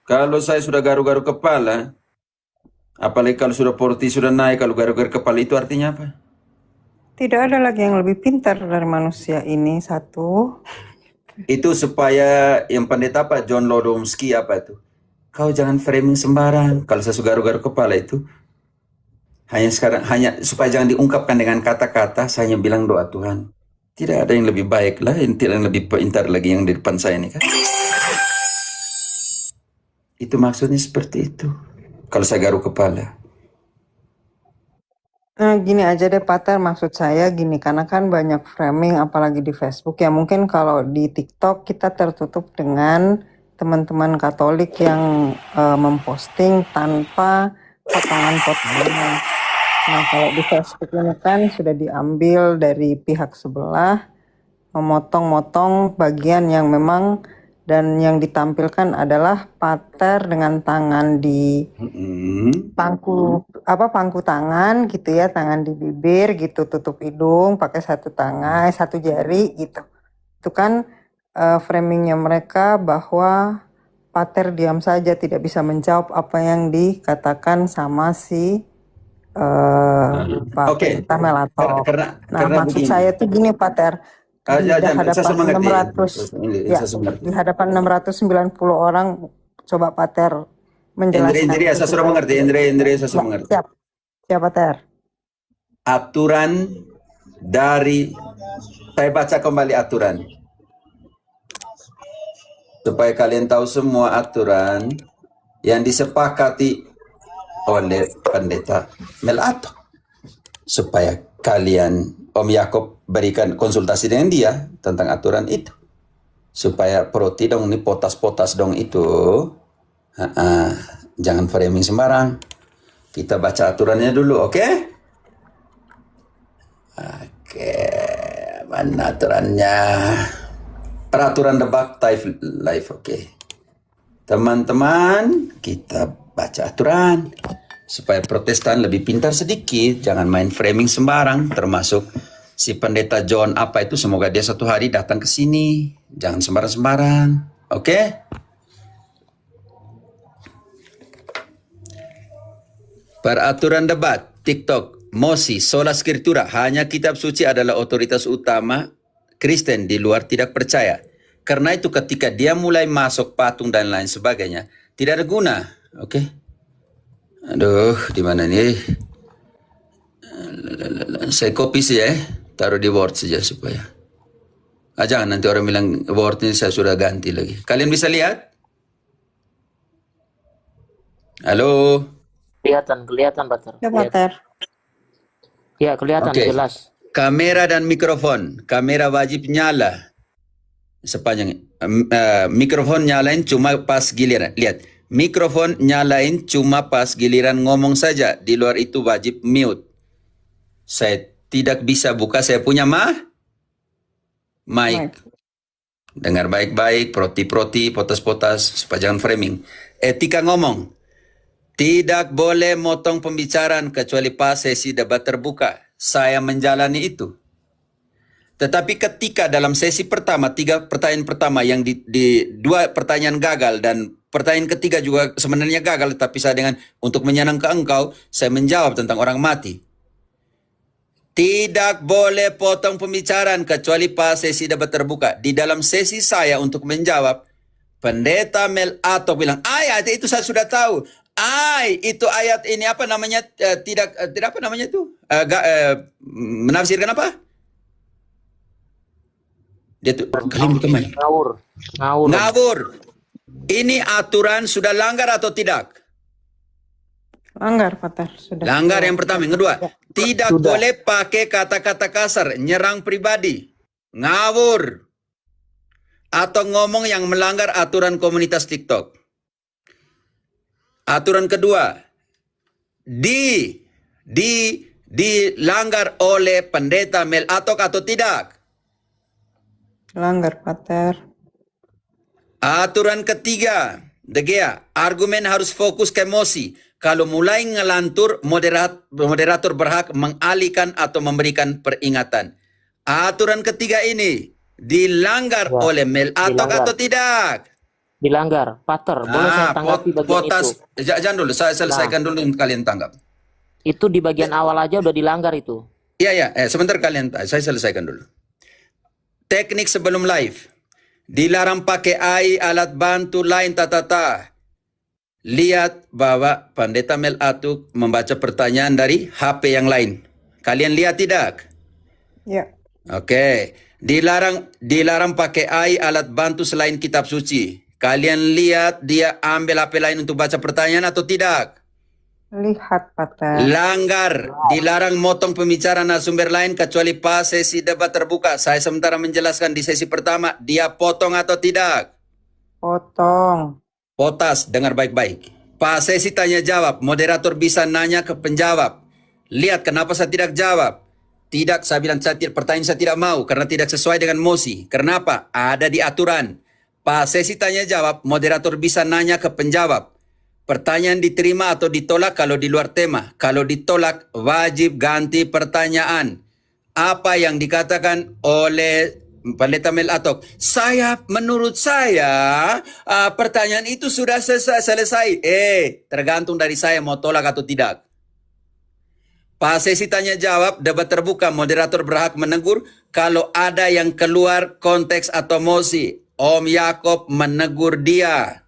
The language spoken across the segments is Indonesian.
Kalau saya sudah garu-garu kepala, apalagi kalau sudah porti sudah naik, kalau garu-garu kepala itu artinya apa? Tidak ada lagi yang lebih pintar dari manusia ini, satu. Itu supaya yang pendeta apa, John Lodomsky apa itu? Kau jangan framing sembarang. Kalau saya sudah garu-garu kepala itu, hanya supaya jangan diungkapkan dengan kata-kata, saya hanya bilang doa Tuhan. Tidak ada yang lebih baik lah, tidak yang lebih pintar lagi yang di depan saya ini kan. Itu maksudnya seperti itu. Kalau saya garu kepala. Nah, gini aja deh, Pater, maksud saya gini, karena kan banyak framing, apalagi di Facebook, ya mungkin kalau di TikTok kita tertutup dengan teman-teman Katolik yang memposting tanpa potongan-potongan. Nah, kalau di Facebook ini kan sudah diambil dari pihak sebelah, memotong-motong bagian yang memang, dan yang ditampilkan adalah Pater dengan tangan di pangku tangan gitu ya, tangan di bibir gitu, tutup hidung pakai satu tangan, satu jari gitu. Itu kan framingnya mereka bahwa Pater diam saja, tidak bisa menjawab apa yang dikatakan sama si Pak Pendeta Melato. Nah, maksud begini. saya tuh gini, Pater, di hadapan 690 orang, coba Pater menjelaskan. Indri, saya sudah mengerti. Indri, saya sudah mengerti. Siap, Pater. Aturan dari, saya baca kembali aturan. Supaya kalian tahu semua aturan yang disepakati oleh Pendeta Melato. Supaya kalian, Om Yakob berikan konsultasi dengan dia tentang aturan itu. Supaya proti dong, ini potas-potas dong itu. Jangan framing sembarang. Kita baca aturannya dulu, oke? Oke, mana aturannya? Peraturan debat live, oke. Teman-teman, kita baca aturan. Supaya Protestan lebih pintar sedikit, jangan main framing sembarang, termasuk si Pendeta John apa itu, semoga dia satu hari datang ke sini. Jangan sembarang-sembarang, oke? Peraturan debat, TikTok, Mosi, Sola Scriptura, hanya kitab suci adalah otoritas utama Kristen, di luar tidak percaya. Karena itu ketika dia mulai masuk patung dan lain sebagainya, tidak ada guna, oke? Aduh, di mana nih? Saya copy saja, taruh di Word saja supaya. Jangan nanti orang bilang Word ini saya sudah ganti lagi. Kalian bisa lihat? Halo? Kelihatan, Pater. Ya, Pater. Ya, kelihatan jelas. Kamera dan mikrofon. Kamera wajib nyala. Sepanjang mikrofon nyalain cuma pas giliran. Lihat, mikrofon nyalain cuma pas giliran ngomong saja. Di luar itu wajib mute. Saya tidak bisa buka saya punya mic. Dengar baik-baik, proti-proti, potas-potas, supaya jangan framing. Etika ngomong. Tidak boleh motong pembicaraan kecuali pas sesi debat terbuka. Saya menjalani itu. Tetapi ketika dalam sesi pertama, 3 pertanyaan pertama yang di 2 pertanyaan gagal dan pertanyaan ketiga juga sebenarnya gagal, tapi saya dengan untuk menyenangkan engkau, saya menjawab tentang orang mati. Tidak boleh potong pembicaraan kecuali pas sesi debat terbuka. Di dalam sesi saya untuk menjawab, Pendeta Melato bilang, ayat itu saya sudah tahu. Itu ayat ini apa namanya, tidak apa namanya itu, menafsirkan apa? Dia tuh ngawur. Ini aturan sudah langgar atau tidak? Langgar, Pater. Sudah. Langgar yang pertama. Yang kedua, tidak boleh pakai kata-kata kasar, nyerang pribadi, ngawur, atau ngomong yang melanggar aturan komunitas TikTok. Aturan kedua, dilanggar oleh Pendeta Melato atau tidak? Langgar, Pater. Aturan ketiga, Degea, argumen harus fokus ke emosi. Kalau mulai ngelantur, moderator berhak mengalihkan atau memberikan peringatan. Aturan ketiga ini dilanggar oleh Melato atau tidak? Dilanggar. Pater, boleh saya tanggapi bagian itu? Potas, jangan dulu, saya Nah, selesaikan dulu yang kalian tanggap. itu di bagian awal aja udah dilanggar itu. Iya, sebentar kalian, saya selesaikan dulu. Teknik sebelum live. Dilarang pakai AI, alat bantu lain, tatata. Lihat bahwa Pendeta Mel Atuk membaca pertanyaan dari HP yang lain. Kalian lihat tidak? Ya. Oke. Dilarang pakai AI, alat bantu selain kitab suci. Kalian lihat dia ambil HP lain untuk baca pertanyaan atau tidak? Lihat, Pater. Langgar. Dilarang motong pembicaraan narasumber lain kecuali pas sesi debat terbuka. Saya sementara menjelaskan di sesi pertama. Dia potong atau tidak? Potong. Potas, dengar baik-baik. Pas sesi tanya jawab, moderator bisa nanya ke penjawab. Lihat kenapa saya tidak jawab. Tidak, saya bilang pertanyaan saya tidak mau karena tidak sesuai dengan mosi. Kenapa? Ada di aturan. Pas sesi tanya jawab, moderator bisa nanya ke penjawab. Pertanyaan diterima atau ditolak kalau di luar tema. Kalau ditolak, wajib ganti pertanyaan. Apa yang dikatakan oleh Pendeta Mel Atok? Menurut saya, pertanyaan itu sudah selesai. Tergantung dari saya mau tolak atau tidak. Pas sesi tanya jawab, debat terbuka, moderator berhak menegur kalau ada yang keluar konteks atau mosi. Om Yakob menegur dia.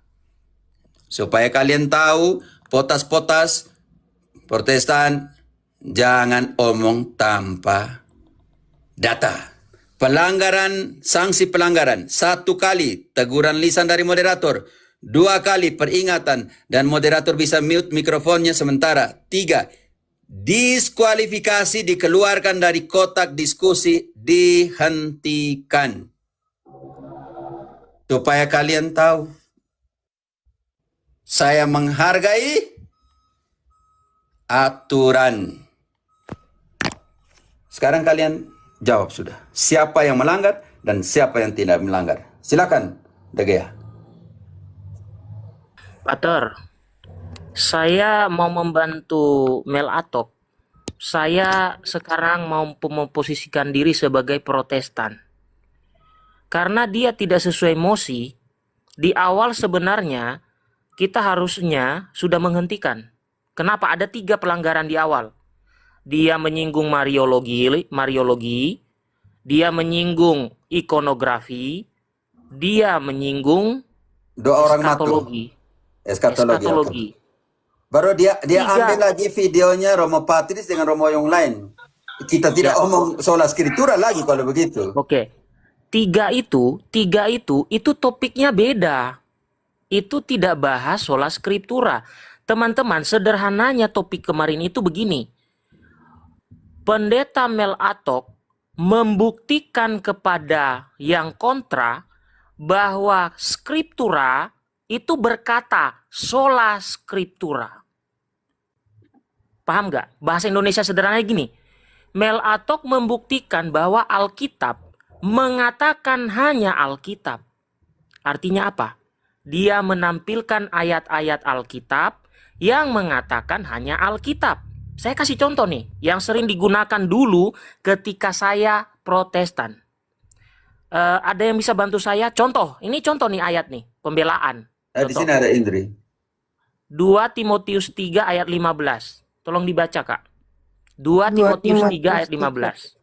Supaya kalian tahu, potas-potas Protestan, jangan omong tanpa data. Sanksi pelanggaran. 1 kali teguran lisan dari moderator. 2 kali peringatan dan moderator bisa mute mikrofonnya sementara. 3, diskualifikasi dikeluarkan dari kotak diskusi, dihentikan. Supaya kalian tahu. Saya menghargai aturan. Sekarang kalian jawab sudah. Siapa yang melanggar dan siapa yang tidak melanggar? Silakan, De Gea. Pater, saya mau membantu Mel Atok. Saya sekarang mau memposisikan diri sebagai Protestan. Karena dia tidak sesuai mosi, di awal sebenarnya kita harusnya sudah menghentikan. Kenapa? Ada 3 pelanggaran di awal. Dia menyinggung Mariologi, dia menyinggung ikonografi, dia menyinggung Doa orang matu. eskatologi. Okay. Baru dia 3. Ambil lagi videonya Romo Patris dengan Romo yang lain. Kita tidak omong sola skritura lagi kalau begitu. Oke. 3 itu topiknya beda. Itu tidak bahas sola skriptura. Teman-teman, sederhananya topik kemarin itu begini. Pendeta Mel Atok membuktikan kepada yang kontra bahwa skriptura itu berkata sola skriptura. Paham nggak? Bahasa Indonesia sederhananya gini. Mel Atok membuktikan bahwa Alkitab mengatakan hanya Alkitab. Artinya apa? Dia menampilkan ayat-ayat Alkitab yang mengatakan hanya Alkitab. Saya kasih contoh nih, yang sering digunakan dulu ketika saya Protestan. Ada yang bisa bantu saya? Ini contoh nih ayat nih, pembelaan. Di sini ada Indri. 2 Timotius 3 ayat 15. Tolong dibaca, Kak. 2 Timotius 3 ayat 15.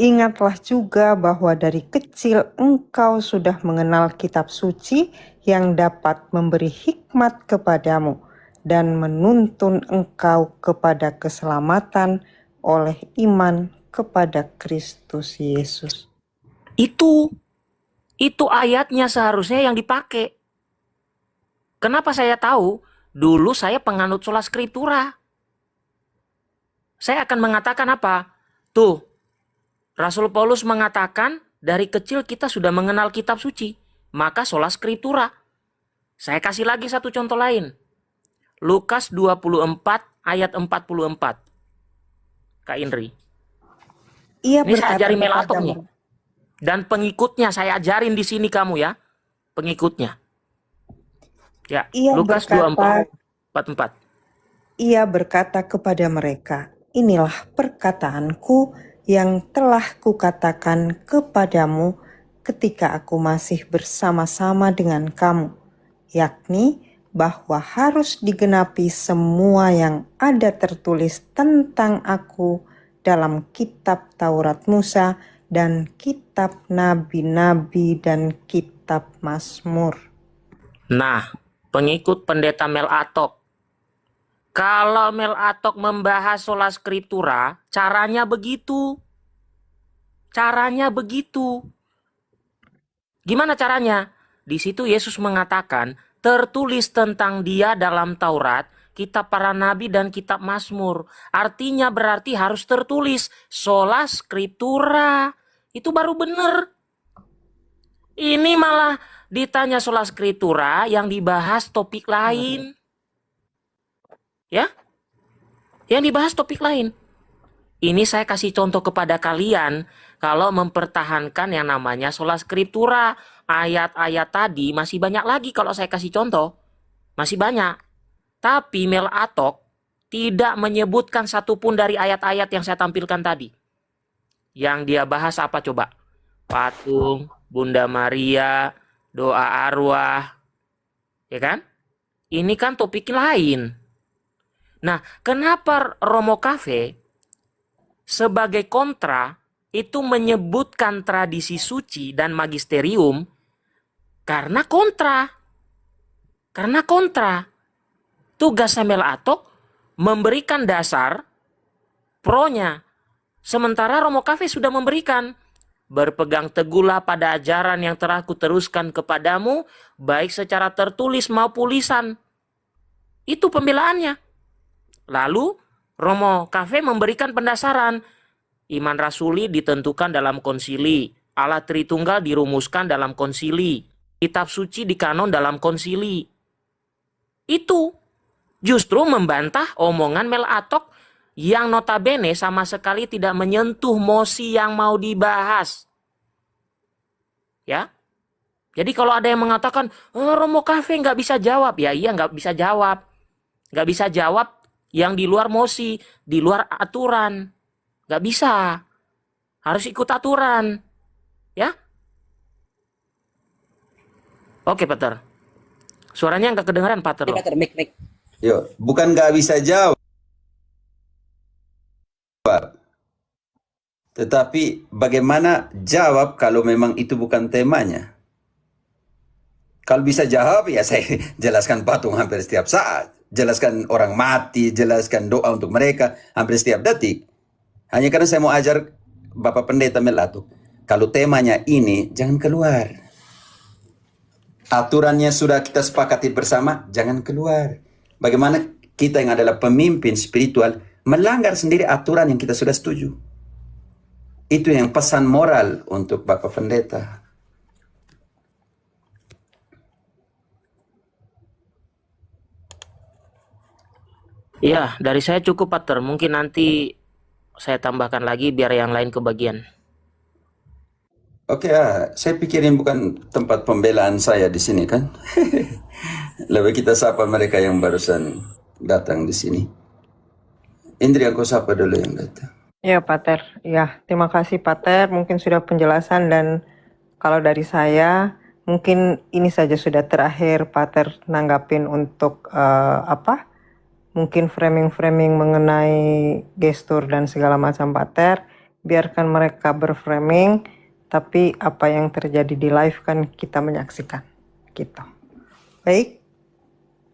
Ingatlah juga bahwa dari kecil engkau sudah mengenal kitab suci yang dapat memberi hikmat kepadamu dan menuntun engkau kepada keselamatan oleh iman kepada Kristus Yesus. Itu ayatnya seharusnya yang dipakai. Kenapa saya tahu? Dulu saya penganut sola skriptura. Saya akan mengatakan apa? Tuh, Rasul Paulus mengatakan dari kecil kita sudah mengenal kitab suci. Maka sola skriptura. Saya kasih lagi satu contoh lain. Lukas 24 ayat 44. Kak Indri. Ini saya ajarin Mel Atok nih. Dan pengikutnya saya ajarin di sini kamu ya. Pengikutnya. Ya, Lukas 24 44. Ia berkata kepada mereka, inilah perkataanku yang telah kukatakan kepadamu ketika aku masih bersama-sama dengan kamu, yakni bahwa harus digenapi semua yang ada tertulis tentang aku dalam kitab Taurat Musa dan kitab nabi-nabi dan kitab Mazmur. Nah, pengikut pendeta Mel Atok. Kalau Mel Atok membahas sola scriptura, caranya begitu. Caranya begitu. Gimana caranya? Di situ Yesus mengatakan, tertulis tentang dia dalam Taurat, kitab para nabi dan kitab Mazmur. Artinya berarti harus tertulis sola scriptura. Itu baru benar. Ini malah ditanya sola scriptura yang dibahas topik lain. Ya? Yang dibahas topik lain. Ini saya kasih contoh kepada kalian kalau mempertahankan yang namanya sola scriptura. Ayat-ayat tadi masih banyak lagi kalau saya kasih contoh. Masih banyak. Tapi Mel Atok tidak menyebutkan satupun dari ayat-ayat yang saya tampilkan tadi. Yang dia bahas apa coba? Patung, Bunda Maria, doa arwah. Ya kan? Ini kan topik lain. Nah, kenapa Romo Cafe sebagai kontra itu menyebutkan tradisi suci dan magisterium? Karena kontra. Karena kontra. Tugas Mel Atok memberikan dasar pro-nya. Sementara Romo Cafe sudah memberikan, berpegang teguhlah pada ajaran yang telah kuteruskan kepadamu, baik secara tertulis maupun lisan. Itu pembelaannya. Lalu Romo Cafe memberikan pendasaran. Iman rasuli ditentukan dalam konsili. Allah Tritunggal dirumuskan dalam konsili. Kitab suci dikanon dalam konsili. Itu justru membantah omongan Mel Atok yang notabene sama sekali tidak menyentuh mosi yang mau dibahas. Ya. Jadi kalau ada yang mengatakan, Romo Cafe nggak bisa jawab. Ya iya nggak bisa jawab. Nggak bisa jawab yang di luar mosi, di luar aturan. Nggak bisa. Harus ikut aturan. Ya. Oke, Pater. Suaranya nggak kedengaran, Pater. Pater, mic. Yo, bukan nggak bisa jawab, tetapi bagaimana jawab kalau memang itu bukan temanya? Kalau bisa jawab, ya saya jelaskan patung hampir setiap saat. Jelaskan orang mati, jelaskan doa untuk mereka hampir setiap detik. Hanya karena saya mau ajar Bapak Pendeta Mel Atok, kalau temanya ini, jangan keluar. Aturannya sudah kita sepakati bersama, jangan keluar. Bagaimana kita yang adalah pemimpin spiritual melanggar sendiri aturan yang kita sudah setuju. Itu yang pesan moral untuk Bapak Pendeta. Iya, dari saya cukup, Pater. Mungkin nanti saya tambahkan lagi biar yang lain kebagian. Oke, saya pikirin bukan tempat pembelaan saya di sini kan. Lebih kita sapa mereka yang barusan datang di sini. Indri, aku sapa dulu yang datang. Ya, Pater. Ya, terima kasih, Pater. Mungkin sudah penjelasan dan kalau dari saya, mungkin ini saja sudah terakhir, Pater, nanggapin untuk mungkin framing-framing mengenai gestur dan segala macam, Pater. Biarkan mereka berframing, tapi apa yang terjadi di live kan kita menyaksikan. Gitu. Baik.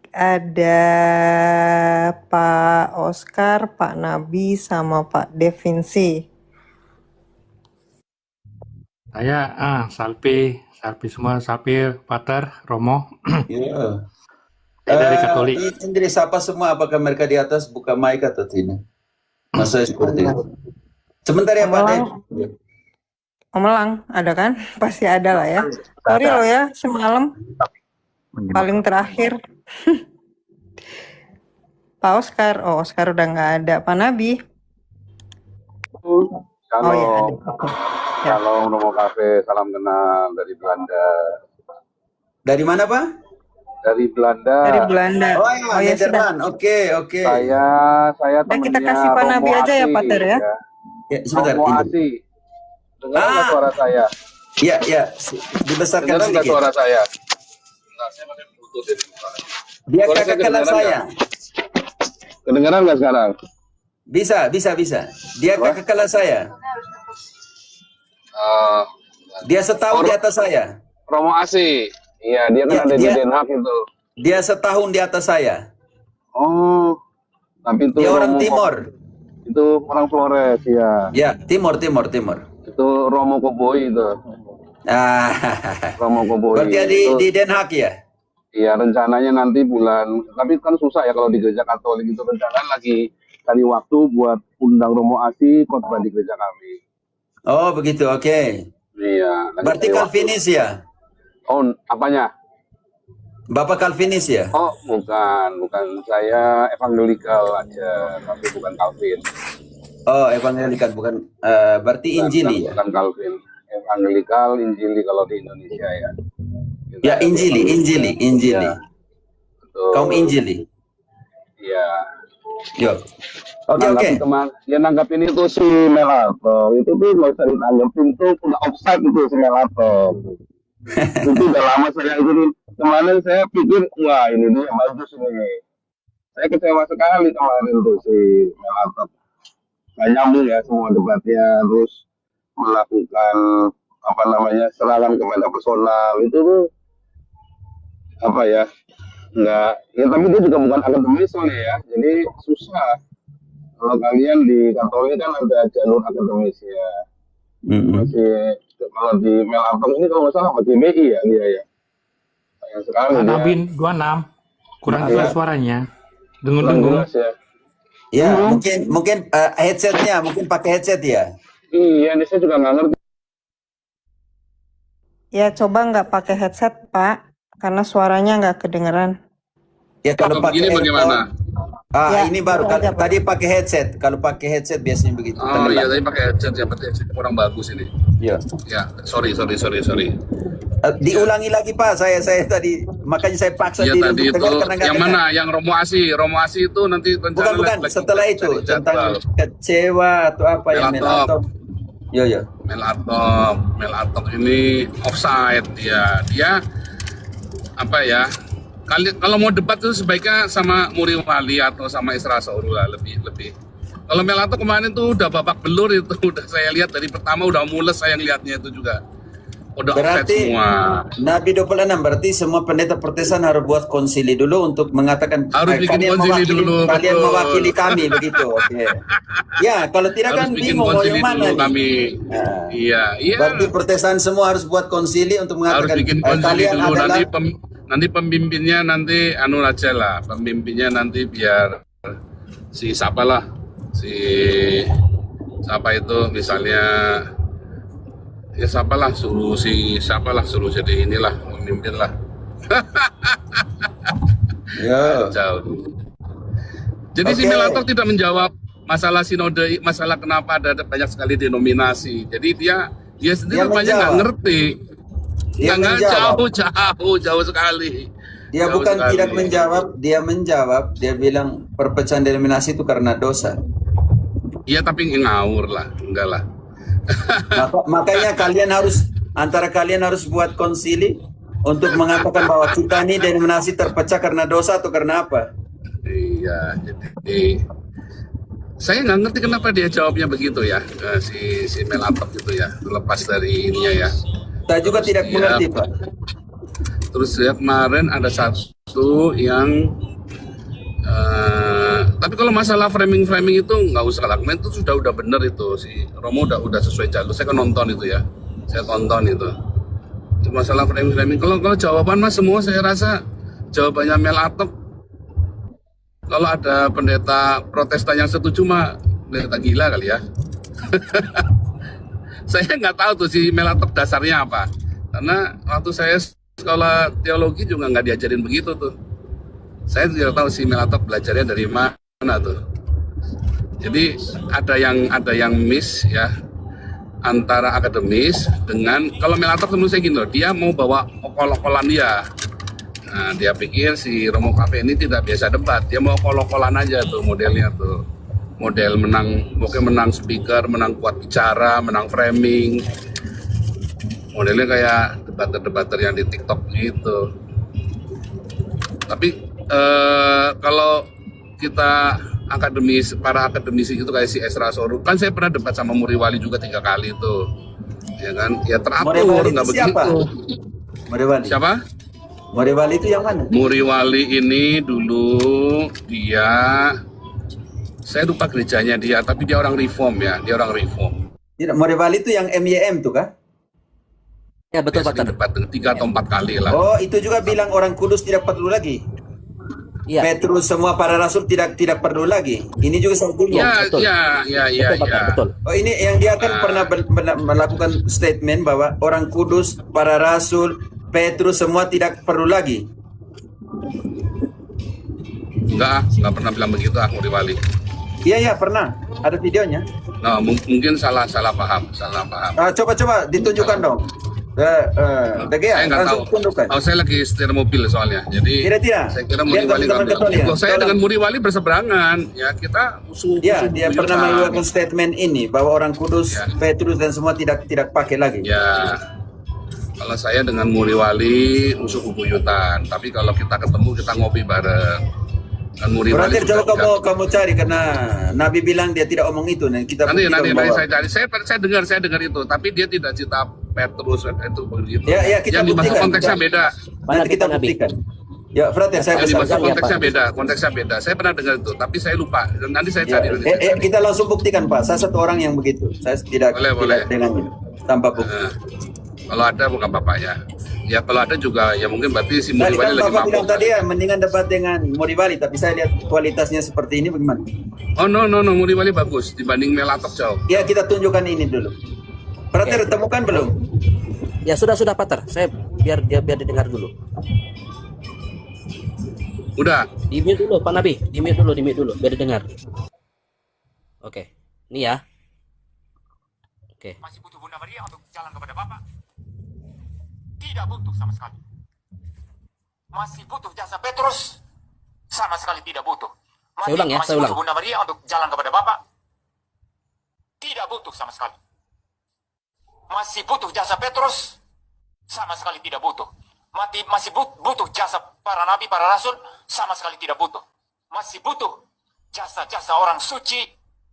Ada Pak Oscar, Pak Nabi, sama Pak Devinci. Saya Salpi semua, Salpi, Pater, Romo. Ya. Saya dari Katolik. Indri, sapa semua. Apakah mereka di atas buka mic atau tidak? Masa seperti itu. Sebentar ya, Pak Dek. Om Elang, ada kan? Pasti ada lah ya. Sorry loh ya, semalam paling terakhir. Pak Oscar, Oscar udah nggak ada. Pak Nabi. Kalau ya ada. Oke. Ya. Kalau Romo Cafe, salam kenal dari Belanda. Dari mana, Pak? Dari Belanda. Dari Belanda. Oh ya, Nederland. Oke. Saya Nah, temannya kita kasih Pak Nabi Romo aja ya, Ati, Pater ya. Ya, sebentar. Romo Indri. Ati. Dengar nggak suara saya? Ya, ya, dibesarkan Kedengaran nggak sedikit. suara saya? Nah, saya pakai Bluetooth ini. Dia Suara saya kakak kelas kedengaran saya. Kedengaran nggak sekarang? Bisa. Dia Apa? kakak kelas saya. Eh, Dia setahun di atas saya. Romo Asi. Iya, dia kan Ya, ada di dia Den Haag itu. dia setahun di atas saya. Oh, tapi itu Dia orang Romo Timor. itu orang Flores ya. Ya, Timor. Itu Romo Koboi itu. Ah, Romo Koboi. berarti dia Itu, di Den Haag ya? iya, rencananya nanti bulan, tapi kan susah ya kalau di gereja Katolik itu, rencananya lagi cari waktu buat undang Romo Asi khotbah di gereja kami. Oh, begitu. Oke. Iya, lagi Berarti cari waktu. Calvinis ya? Oh, apanya? Bapak Calvinis ya? Oh, bukan saya evangelikal aja, tapi bukan Calvin. Oh, evangelikal bukan berarti Injili ya? Bukan Calvin. Evangelikal, Injili kalau di Indonesia ya. Kita Ya, Injili. Iya, betul. Kaum Injili. Iya. Yo. Oke. Dia nanggapin itu si Melato. Itu tuh nggak usah ditanggapin tuh udah offside itu si Melato. Itu udah lama saya itu kemarin saya pikir wah ini dia bagus ini. Saya kecewa sekali kemarin tuh si Melato. Nggak nyambung ya semua debatnya, terus melakukan apa namanya serangan kepada personal itu tuh apa ya, nggak ya, tapi dia juga bukan akademis soalnya ya, jadi susah kalau kalian di Katolik kan ada jalur akademisnya. Masih kalau di Melampang ini kalau nggak salah sama GBI ya dia ya, sayang sekali Pak dia Nabin 26. Kurang Iya. jelas suaranya. kurang Dengung-dengung. jelas ya. Ya, mungkin headsetnya, mungkin pakai headset ya. Iya, ini saya juga nggak ngerti. Ya coba nggak pakai headset Pak, karena suaranya nggak kedengeran. Ya kalau pakai Begini bagaimana? Ya, ini baru itu aja, Pak. tadi pakai headset. Kalau pakai headset biasanya begitu. Oh iya, tenggelam. tadi pakai headset ya, berarti headset kurang bagus ini. Ya. Ya, sorry. Diulangi lagi Pak, saya tadi makanya saya paksa Iya diri tadi untuk itu tegar karena nggak yang dengar. mana? Yang Romo Asi itu nanti rencana Bukan, lagi setelah cari itu jadwal. tentang kecewa atau apa yang Melatop. Yo. Melatok ini offside ya. Dia apa ya? Kalau mau debat itu sebaiknya sama Muri Wali atau sama Isra Sauru lah, lebih. Kalau Melatok kemarin tuh udah babak belur itu, udah saya lihat dari pertama udah mules saya ngelihatnya itu juga. Udah offside Berarti semua. Nabi 26 berarti semua pendeta Protestan harus buat konsili dulu untuk mengatakan Harus bikin konsili dulu, kalian betul. mewakili kami begitu. Oke. Ya, kalau tidak Harus kan bikin bingung mau konsili yang mana dulu nih. kami. Nah, Iya. berarti Protestan semua harus buat konsili untuk Harus mengatakan bikin konsili kalian dulu adalah nanti pemimpinnya nanti anu aja lah, pemimpinnya nanti biar si siapa itu misalnya ya suruh jadi inilah pemimpin lah. ya. Jauh. Jadi si Oke. Melator tidak menjawab masalah sinode, masalah kenapa ada banyak sekali denominasi. Jadi dia sendiri Dia rupanya nggak menjawab. ngerti. Dia Nggak menjawab. jauh sekali. Dia Jauh bukan sekali. tidak menjawab, dia bilang perpecahan denominasi itu karena dosa. Iya tapi ngawur lah, enggak lah. Makanya antara kalian harus buat konsili untuk mengatakan bahwa kita ini denominasi terpecah karena dosa atau karena apa? Iya, jadi saya nggak ngerti kenapa dia jawabnya begitu ya, si Melatok gitu ya, lepas dari ininya ya. Saya juga tidak Iya. mengerti, Pak. Terus ya kemarin ada satu yang tapi kalau masalah framing itu nggak usah lah. Kemarin itu udah bener itu si Romo udah sesuai jalur. Saya kan nonton itu ya, saya tonton itu. Cuma masalah framing. Kalau jawaban mas semua saya rasa jawabannya Melatok. Kalau ada pendeta Protestan yang setuju mah pendeta gila kali ya. Saya nggak tahu tuh si Melatok dasarnya apa. Karena waktu saya sekolah teologi juga nggak diajarin begitu tuh. Saya tidak tahu si Melatok belajarnya dari mana tuh. Jadi ada yang miss ya antara akademis dengan kalau Melatok menurut saya gini loh, dia mau bawa okol-okolan dia. Nah, dia pikir si Romo Cafe ini tidak biasa debat, dia mau okol-okolan aja tuh modelnya tuh. Model menang, pokoknya menang speaker, menang kuat bicara, menang framing. Modelnya kayak debater-debater yang di TikTok gitu. Tapi kalau kita para akademisi gitu kayak si Esra Soru, kan saya pernah debat sama Muriwali juga 3 kali tuh, ya kan? Ya teratur, Morewali nggak itu siapa? begitu. Morewali. Siapa? Morewali itu yang mana? Muriwali ini dulu saya lupa gerejanya dia, tapi dia orang reform ya, dia orang reform. Tidak, Morewali itu yang MYM tuh kah? Ya betul Dia Pak. sering debat 3 atau 4 kali lah. Oh, itu juga bilang orang kudus tidak perlu lagi. Iya. Petrus semua para rasul tidak perlu lagi. Ini juga saya bingung. betul. Ya. Betul Pak, betul. Oh, ini yang dia kan pernah melakukan statement bahwa orang kudus, para rasul, Petrus semua tidak perlu lagi. Enggak pernah bilang begitu Muriwali. Iya, pernah. Ada videonya. Nah, mungkin salah paham. Coba ditunjukkan dong. Saya nggak tahu. langsung tunjukkan. Oh, saya lagi setir mobil soalnya. Jadi Tidak. saya kira Lihat Muriwali teman-teman nggak Katolik ya. bilang. Saya Tolong. dengan Muriwali berseberangan. Ya kita musuh. Ya, dia pernah buyutan. mengeluarkan statement ini bahwa orang kudus, Ya. Petrus dan semua tidak pakai lagi. Ya. Kalau saya dengan Muriwali musuh bebuyutan. Tapi kalau kita ketemu kita ngopi bareng. Dan Muriwali Berarti coba sudah- kamu cari karena Nabi bilang dia tidak omong itu dan kita nanti buktikan bahwa- saya cari. Saya dengar itu, tapi dia tidak cita Petrus itu begitu. Ya, kita yang dimaksud buktikan. konteksnya beda. Nanti kita Nabi. buktikan. Ya, Frater, saya Yang pesan. dimaksud ya, konteksnya beda. Saya pernah dengar itu, tapi saya lupa. Nanti saya Ya, cari. nanti saya cari. kita langsung buktikan, Pak. Saya satu orang yang begitu. Saya tidak Boleh. dengan ini tanpa bukti. Kalau ada bukan bapak ya. Ya kalau ada juga ya mungkin berarti si Tadi Muriwali kan lagi Bapak bilang mabuk. tadi ya, mendingan debat dengan Muriwali, tapi saya lihat kualitasnya seperti ini bagaimana? Oh no Muriwali bagus dibanding Melatok jauh. Ya, kita tunjukkan ini dulu. Frater, temukan belum? Ya sudah Pater. Saya biar didengar dulu. Udah. Di mute dulu Pak Nabi. Di mute dulu biar didengar. Oke. Ini ya. Oke. Masih butuh Bunda Maria untuk jalan kepada Bapa? Tidak butuh sama sekali. Masih butuh jasa Petrus? Sama sekali tidak butuh. Saya ulang ya, masih saya ulang. butuh Bunda Maria untuk jalan kepada Bapa? Tidak butuh sama sekali. Masih butuh jasa Petrus? Sama sekali tidak butuh. Masih butuh jasa para nabi, para rasul? Sama sekali tidak butuh. Masih butuh jasa-jasa orang suci,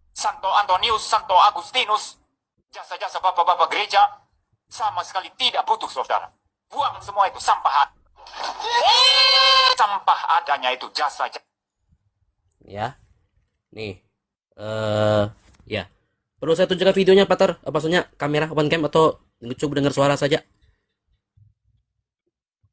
Santo Antonius, Santo Agustinus, jasa-jasa bapak-bapak gereja? Sama sekali tidak butuh, saudara. Buang semua itu, sampah adanya itu jasa. Ya. Nih. Ya. Perlu saya tunjukkan videonya Pater? Maksudnya kamera one cam atau coba dengar suara saja?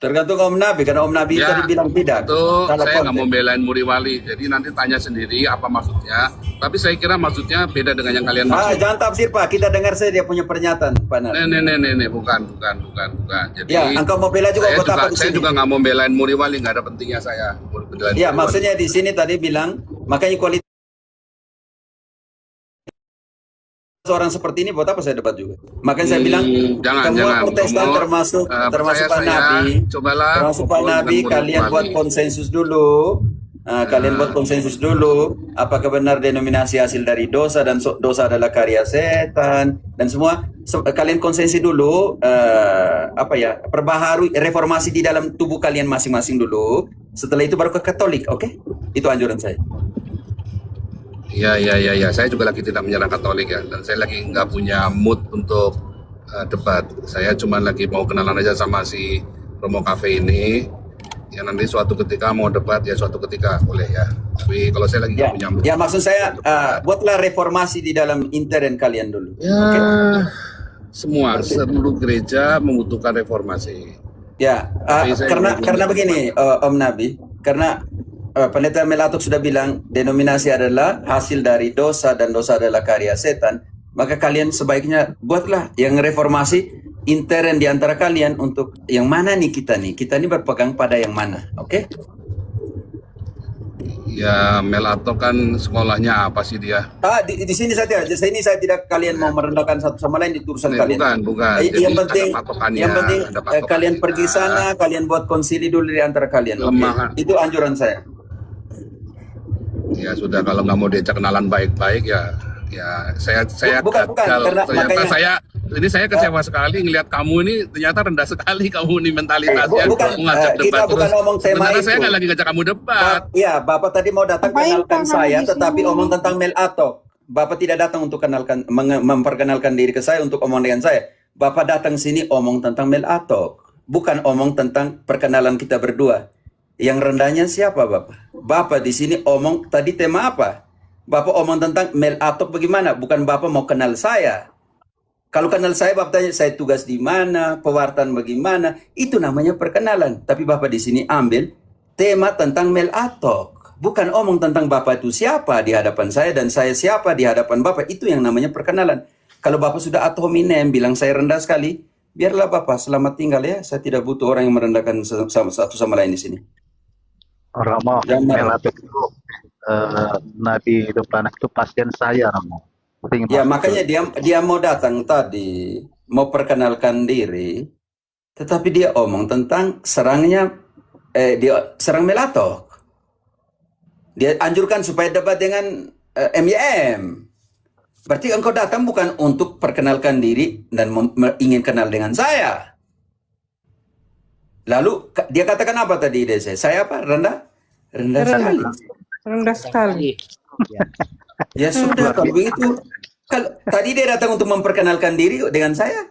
Tergantung Om Nabi, karena Om Nabi Ya, tadi bilang tidak. Itu Salah saya nggak konteks. mau belain Muriwali. Jadi nanti tanya sendiri apa maksudnya. Tapi saya kira maksudnya beda dengan yang kalian maksud. Jangan tafsir, Pak. Kita dengar saja dia punya pernyataan, Pak Nabi. Nih, bukan. Jadi Ya, engkau mau bela juga buat apa di saya sini? juga nggak mau belain Muriwali, nggak ada pentingnya saya. Belain Ya, Muriwali. maksudnya di sini tadi bilang, makanya kualitas orang seperti ini buat apa saya debat juga? Makanya saya bilang semua Protestan Ngomong, termasuk percaya Pak saya, Nabi, cobalah termasuk Pak ngobrol Nabi, dengan kalian Muriwali. buat konsensus dulu. Kalian buat konsensus dulu. Apakah benar denominasi hasil dari dosa dan dosa adalah karya setan dan semua? Kalian konsensus dulu. Perbaharui reformasi di dalam tubuh kalian masing-masing dulu. Setelah itu baru ke Katolik, oke? Itu anjuran saya. Ya. Saya juga lagi tidak menyerang Katolik ya, dan saya lagi nggak punya mood untuk debat. Saya cuma lagi mau kenalan aja sama si Romo Cafe ini. Ya nanti suatu ketika mau debat ya suatu ketika boleh ya. Tapi kalau saya lagi nggak punya mood. Ya maksud saya buatlah reformasi di dalam intern kalian dulu. Ya, Oke? semua seluruh gereja membutuhkan reformasi. Ya, Tapi saya karena begini Om Nabi, karena Pendeta Melatok sudah bilang denominasi adalah hasil dari dosa dan dosa adalah karya setan, maka kalian sebaiknya buatlah yang reformasi intern di antara kalian untuk yang mana nih kita nih berpegang pada yang mana, oke? Ya Melatok kan sekolahnya apa sih dia? Di sini saya tidak kalian mau merendahkan satu sama lain di urusan kalian. Bukan. Yang Jadi penting, ada patokannya, ada patokannya. kalian pergi sana, kalian buat konsili dulu di antara kalian. Oke? Lemah. Itu anjuran saya. Ya sudah, kalau nggak mau diajak kenalan baik-baik ya Ya, saya Bukan, gagal. karena Ternyata makanya saya kecewa sekali ngelihat kamu ini ternyata rendah sekali kamu ini mentalitasnya bukan mengajak kita debat bukan terus. ngomong tema Sebenarnya itu. saya nggak lagi ngajak kamu debat. Ya, Bapak tadi mau datang Ngapain kenalkan Kak saya, kamu di tetapi sini? omong tentang Mel Atok. Bapak tidak datang untuk memperkenalkan diri ke saya untuk omong dengan saya. Bapak datang sini omong tentang Mel Atok, bukan omong tentang perkenalan kita berdua. Yang rendahnya siapa Bapak? Bapak di sini omong tadi tema apa? Bapak omong tentang Mel Atok bagaimana? Bukan Bapak mau kenal saya. Kalau kenal saya, Bapak tanya saya tugas di mana, pewartaan bagaimana, itu namanya perkenalan. Tapi Bapak di sini ambil tema tentang Mel Atok. Bukan omong tentang Bapak itu siapa di hadapan saya dan saya siapa di hadapan Bapak. Itu yang namanya perkenalan. Kalau Bapak sudah ad hominem bilang saya rendah sekali, biarlah Bapak selamat tinggal ya. Saya tidak butuh orang yang merendahkan satu sama lain di sini. Romo, Jangan marah. Mel Atok itu Nabi depan itu pasien saya, Romo. Pengen Ya masuk makanya dia mau datang tadi, mau perkenalkan diri, tetapi dia omong tentang dia serang Mel Atok. Dia anjurkan supaya debat dengan MYM. Berarti engkau datang bukan untuk perkenalkan diri dan ingin kenal dengan saya. Lalu dia katakan apa tadi ide saya? Saya apa? Rendah? Rendah sekali. Rendah sekali. Ya sudah kalau begitu. Kalau tadi dia datang untuk memperkenalkan diri dengan saya.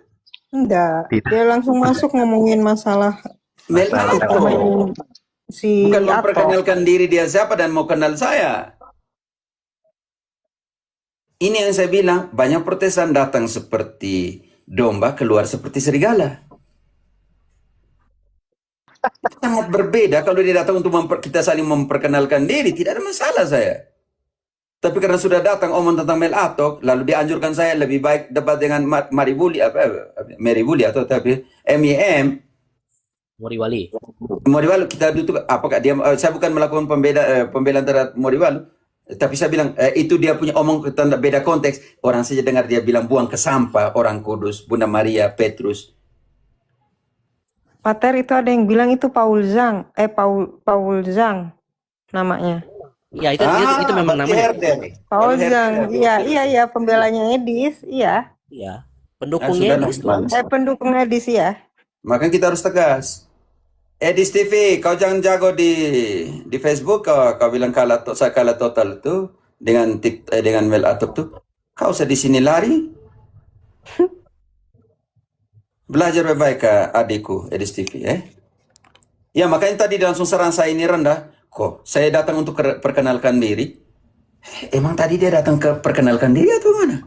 Enggak, Tidak. dia langsung masuk ngomongin masalah Mel Atok. si Bukan Atok. memperkenalkan diri dia siapa dan mau kenal saya. Ini yang saya bilang, banyak Protestan datang seperti domba, keluar seperti serigala. Sangat berbeda kalau dia datang untuk kita saling memperkenalkan diri, tidak ada masalah saya. Tapi karena sudah datang omong tentang Mel Atok, lalu dianjurkan saya lebih baik debat dengan Mary Bully atau tapi MIM. Moriwali. Moriwalu kita duduk apakah dia saya bukan melakukan pembelaan terhadap Moriwalu, tapi saya bilang itu dia punya omong tentang beda konteks. Orang saja dengar dia bilang buang ke sampah orang kudus, Bunda Maria, Petrus. Pater itu ada yang bilang itu Paul Zhang namanya. Ya itu memang namanya. Paul Zhang, iya pembelanya Edis, iya. Iya. Pendukungnya Edis tuh. Pendukung Edis ya. Makanya kita harus tegas. Edis TV, kau jangan jago di Facebook, kau bilang saya kalah total tuh dengan Mel Atok tuh. Kau usah di sini lari. Belajar baik-baik adikku Edis TV Ya makanya tadi langsung serang saya ini rendah. Kok saya datang untuk perkenalkan diri? Emang tadi dia datang ke perkenalkan diri atau mana?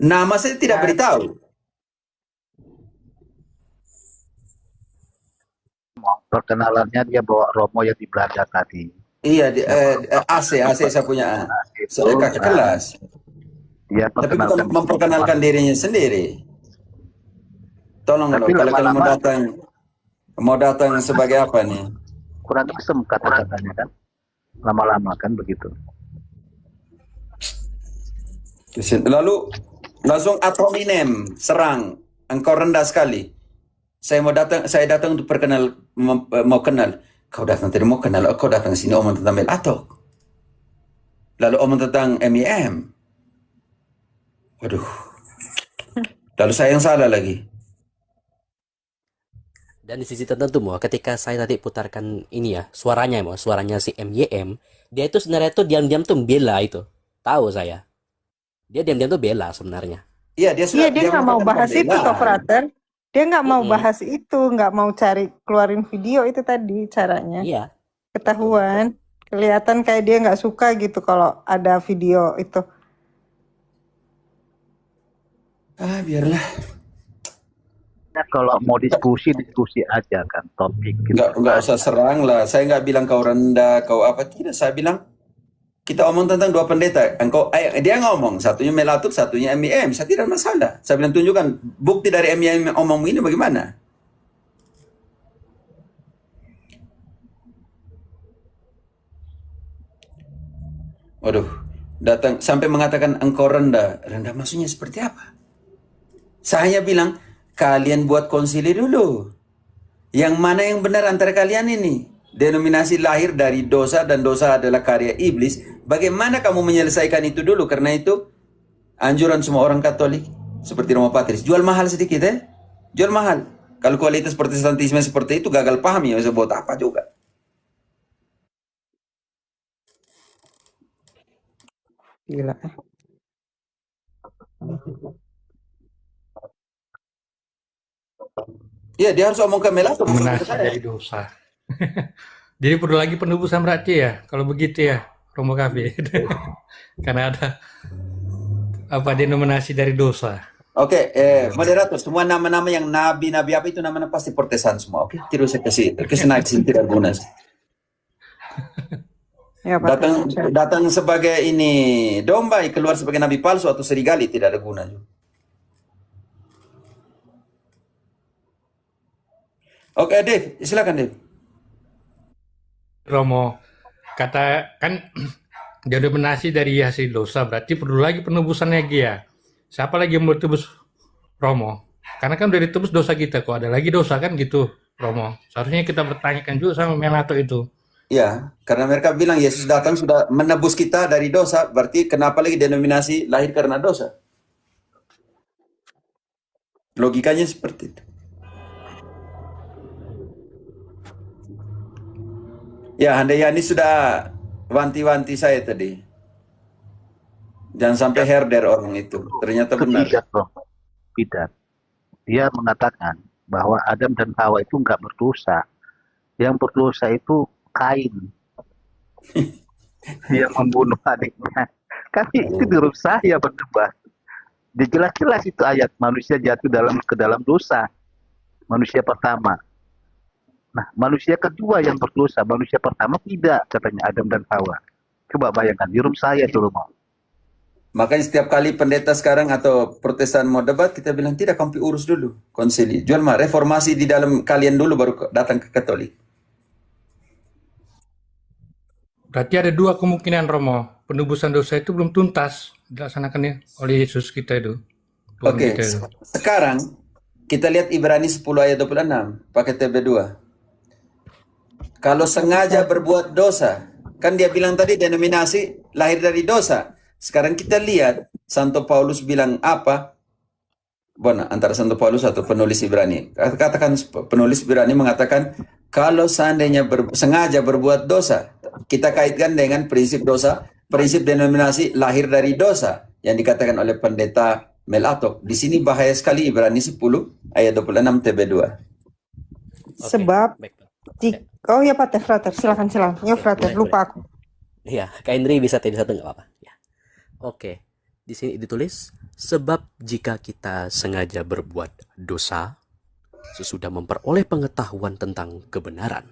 Nama saya tidak beritahu. perkenalannya dia bawa Romo yang di Belanda tadi. Iya, AC saya punya. Saya kakak kelas. Dia Tapi bukan memperkenalkan dirinya sendiri. Tolong loh, kalau mau datang sebagai apa nih? kurang kesem kata-katanya kan. Lama-lama kan begitu. Lalu langsung ad hominem serang. Engkau rendah sekali. Saya datang untuk mau kenal. Kau datang tadi mau kenal, kau datang sini omong tentang Mel Atok. Lalu omong tentang MIM. Waduh. Lalu saya yang salah lagi. Dan di sisi tertentu mau ketika saya tadi putarkan ini ya suaranya si MYM, dia itu sebenarnya tuh diam-diam tuh bela itu, tahu saya, dia diam-diam tuh bela sebenarnya. Iya dia nggak mau bahas itu toh Frater, dia nggak mau bahas itu, nggak mau cari keluarin video itu tadi caranya. Iya. Ketahuan, kelihatan kayak dia nggak suka gitu kalau ada video itu. Biarlah. Kalau mau diskusi aja kan topik gitu. Nggak usah serang lah. Saya nggak bilang kau rendah, kau apa, tidak. Saya bilang kita omong tentang dua pendeta. Dia ngomong satunya Mel Atok, satunya MIM. Saya tidak masalah. Saya bilang tunjukkan bukti dari MIM omong ini bagaimana. Waduh, datang sampai mengatakan engkau rendah. Rendah maksudnya seperti apa? Saya hanya bilang kalian buat konsili dulu. Yang mana yang benar antara kalian ini? denominasi lahir dari dosa dan dosa adalah karya iblis, bagaimana kamu menyelesaikan itu dulu? Karena itu anjuran semua orang Katolik seperti Romo Patris, jual mahal sedikit jual mahal. Kalau kualitas protestantisme seperti itu gagal paham ya, bisa buat apa juga. Gila. Ya, dia harus omong ke Melato. Menasi dari dosa. Jadi perlu lagi penebusan berarti ya, kalau begitu ya, Romo Cafe. Karena ada apa denominasi dari dosa. Oke, moderator, semua nama-nama yang nabi-nabi apa itu namanya pasti Protestan semua. Oke, tidak usah kasih tidak guna. Ya, Pater. Datang sebagai ini domba, keluar sebagai nabi palsu atau serigala tidak ada guna juga. Oke, Dave, silakan Dave. Romo, kata kan denominasi dari hasil dosa, berarti perlu lagi penebusan lagi ya. Siapa lagi yang mau tebus, Romo? Karena kan udah ditebus dosa kita, kok ada lagi dosa kan gitu, Romo. Seharusnya kita bertanyakan juga sama Melato itu. Ya, karena mereka bilang Yesus datang sudah menebus kita dari dosa, berarti kenapa lagi denominasi lahir karena dosa? Logikanya seperti itu. Ya, Handayani sudah wanti-wanti saya tadi. Jangan sampai herder orang itu. Ternyata benar. Tidak, Bro. Tidak. Dia mengatakan bahwa Adam dan Hawa itu nggak berdosa. Yang berdosa itu Kain. Dia membunuh adiknya. Kan itu menurut saya berdebat. Dia jelas-jelas itu ayat manusia jatuh ke dalam dosa. Manusia pertama. Nah, manusia kedua yang berdosa, manusia pertama tidak, katanya Adam dan Hawa. Coba bayangkan, di room saya itu rumah. Makanya setiap kali pendeta sekarang atau Protestan mau debat, kita bilang tidak, kamu urus dulu konsili. Jual mah reformasi di dalam kalian dulu baru datang ke Katolik. Berarti ada dua kemungkinan, Romo. Penebusan dosa itu belum tuntas dilaksanakan oleh Yesus kita itu. Oke, sekarang kita lihat Ibrani 10 ayat 26, pakai TB2. Kalau sengaja berbuat dosa, kan dia bilang tadi denominasi lahir dari dosa. Sekarang kita lihat Santo Paulus bilang apa? Bon, antara Santo Paulus atau penulis Ibrani. Katakan penulis Ibrani mengatakan kalau seandainya sengaja berbuat dosa, kita kaitkan dengan prinsip dosa, prinsip denominasi lahir dari dosa yang dikatakan oleh pendeta Melato. Di sini bahaya sekali Ibrani 10 ayat 26 TB2. Sebab oh ya Pater, Frater, silakan. Ya Frater, lupa aku. Iya, Kak Indri bisa tadi satu nggak apa-apa. Ya. Oke, di sini ditulis, sebab jika kita sengaja berbuat dosa, sesudah memperoleh pengetahuan tentang kebenaran,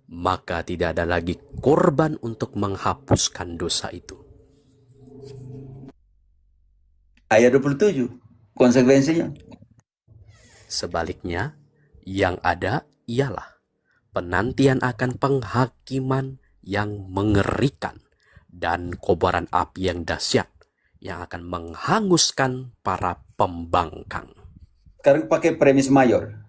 maka tidak ada lagi korban untuk menghapuskan dosa itu. Ayat 27, konsekuensinya. Sebaliknya, yang ada ialah penantian akan penghakiman yang mengerikan dan kobaran api yang dahsyat yang akan menghanguskan para pembangkang. Sekarang pakai premis mayor.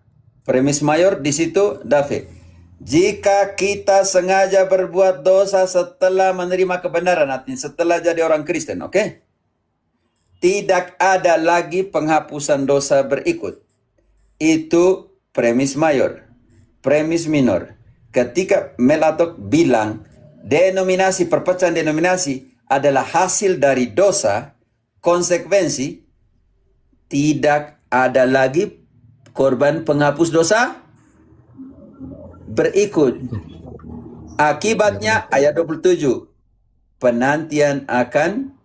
Premis mayor di situ, David. Jika kita sengaja berbuat dosa setelah menerima kebenaran, artinya setelah jadi orang Kristen, oke? Tidak ada lagi penghapusan dosa berikut. Itu premis mayor. Premis minor. Ketika Melato bilang denominasi, perpecahan denominasi adalah hasil dari dosa, konsekuensi tidak ada lagi korban penghapus dosa berikut. Akibatnya ayat 27, penantian akan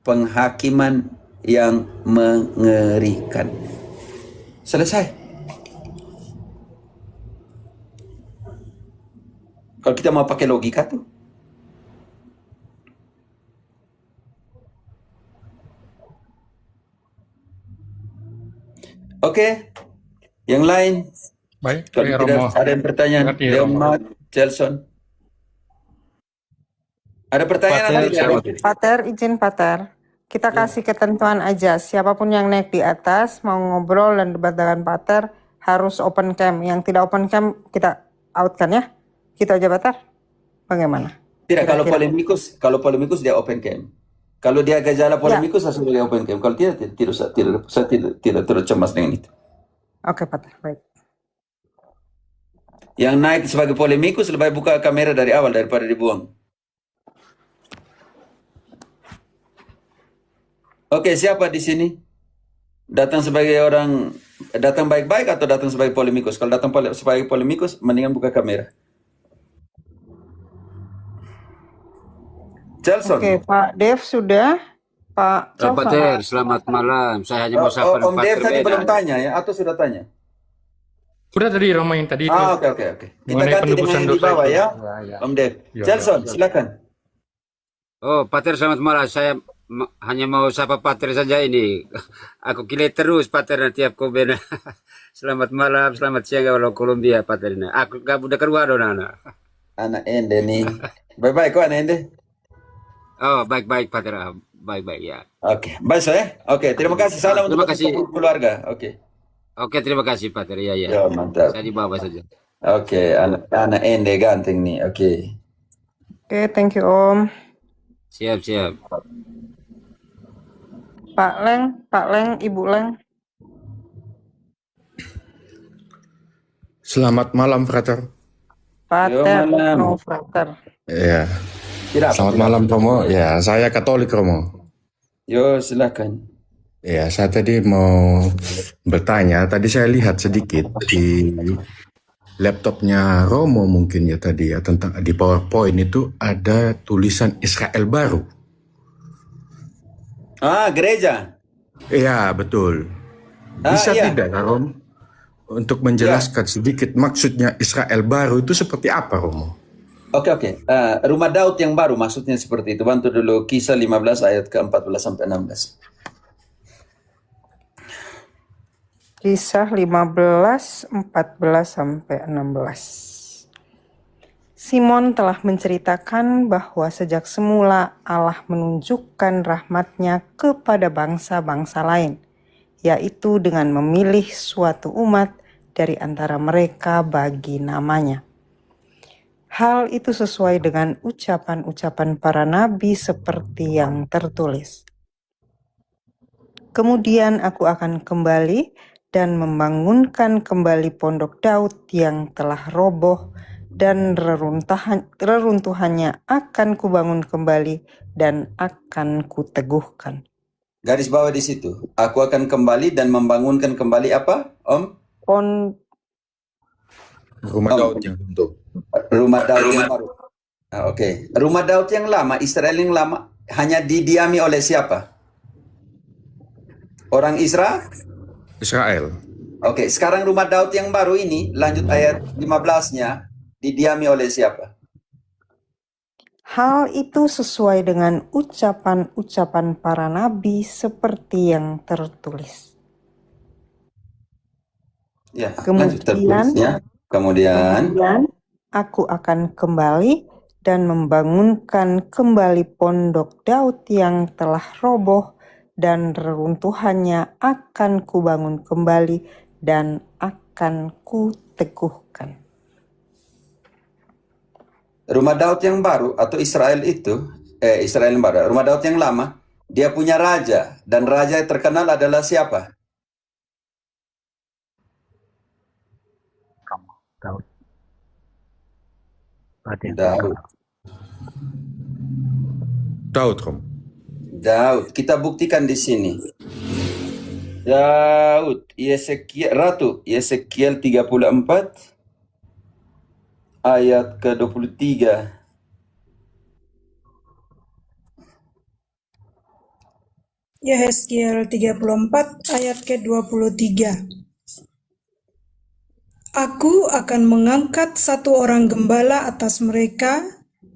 penghakiman yang mengerikan. Selesai. Kalau kita mau pakai logika tuh. Oke. Yang lain. Baik, Kalau tidak ada yang pertanyaan. Leonard, Celson. Ada pertanyaan? Pater, izin Pater. Kita kasih ketentuan aja. Siapapun yang naik di atas, mau ngobrol dan debat dengan Pater, harus open cam. Yang tidak open cam, kita out kan ya? Gitu aja, Batar? Bagaimana? Tidak, Kira-kira. kalau polemikus dia open cam. Kalau dia gejala Ya, polemikus langsung dia open cam. Kalau tidak, saya tidak terlalu cemas dengan itu. oke, Batar. Baik. Yang naik sebagai polemikus lebih buka kamera dari awal daripada dibuang. Oke, siapa di sini? Datang baik-baik atau datang sebagai polemikus? Kalau datang sebagai polemikus, mendingan buka kamera. Celson. Oke, Pak Dev sudah. Pak Celson. Pater, selamat malam. Saya hanya mau sapa Om Dev tadi Pater belum Beda. tanya ya, atau sudah tanya? Udah tadi Romo yang tadi itu. Oke. Kita Mengenai ganti dengan penebusan yang di dosa bawah itu. ya, Ya. Om Dev. Ya, Celson, ya. silakan. Oh, Pater, selamat malam. Saya hanya mau sapa Pater saja ini. Aku kilat terus Pater nanti tiap komen. Selamat malam, selamat siang kalau Kolombia Pater ini. Aku gak udah keluar dong, anak. Anak Ende nih. Bye-bye kok anak Ende. Oh, baik-baik Pater. Baik-baik ya. Oke, baik ya. Oke, terima kasih. Salam untuk Terima kasih. keluarga. Oke. Oke, terima kasih Pater. Ya. Ya, mantap. Saya di bawah saja. Oke, anak Ende ganteng nih. Oke. Oke, thank you, Om. Siap. Pak Leng, Ibu Leng. Selamat malam, Frater. Pater, malam. no Frater. Ya, Tidak selamat apa-apa. malam, Romo. Ya, saya Katolik, Romo. Yo, silakan. Ya, saya tadi mau bertanya. Tadi saya lihat sedikit di laptopnya Romo mungkin ya tadi ya, tentang di PowerPoint itu ada tulisan Israel baru. Gereja. Iya, betul. Bisa Iya. tidak, Romo? Untuk menjelaskan sedikit maksudnya Israel baru itu seperti apa, Romo? Oke. Rumah Daud yang baru maksudnya seperti itu. Bantu dulu Kisah 15 ayat ke-14 sampai 16. Kisah 15, 14 sampai 16. Simon telah menceritakan bahwa sejak semula Allah menunjukkan rahmat-Nya kepada bangsa-bangsa lain, yaitu dengan memilih suatu umat dari antara mereka bagi namanya. Hal itu sesuai dengan ucapan-ucapan para nabi seperti yang tertulis. Kemudian aku akan kembali dan membangunkan kembali pondok Daud yang telah roboh, dan reruntuhannya akan kubangun kembali dan akan kuteguhkan. Garis bawah di situ. Aku akan kembali dan membangunkan kembali apa, Om? Rumah Daud yang tentu. Rumah Daud yang baru. Oke. Rumah Daud yang lama, Israel yang lama, hanya didiami oleh siapa? Orang Israel? Oke, sekarang rumah Daud yang baru ini, lanjut ayat 15-nya, didiami oleh siapa? Hal itu sesuai dengan ucapan-ucapan para nabi seperti yang tertulis. Ya, lanjut tertulis ya. Kemudian aku akan kembali dan membangunkan kembali pondok Daud yang telah roboh, dan reruntuhannya akan kubangun kembali dan akan kuteguhkan. Rumah Daud yang baru atau Israel itu, Israel yang baru, rumah Daud yang lama, dia punya raja, dan raja yang terkenal adalah siapa? Daud. Daud, Romo. Daud, kita buktikan di sini. Daud, Yesekiel 34 ayat ke-23. Yehezkiel 34 ayat ke-23. Aku akan mengangkat satu orang gembala atas mereka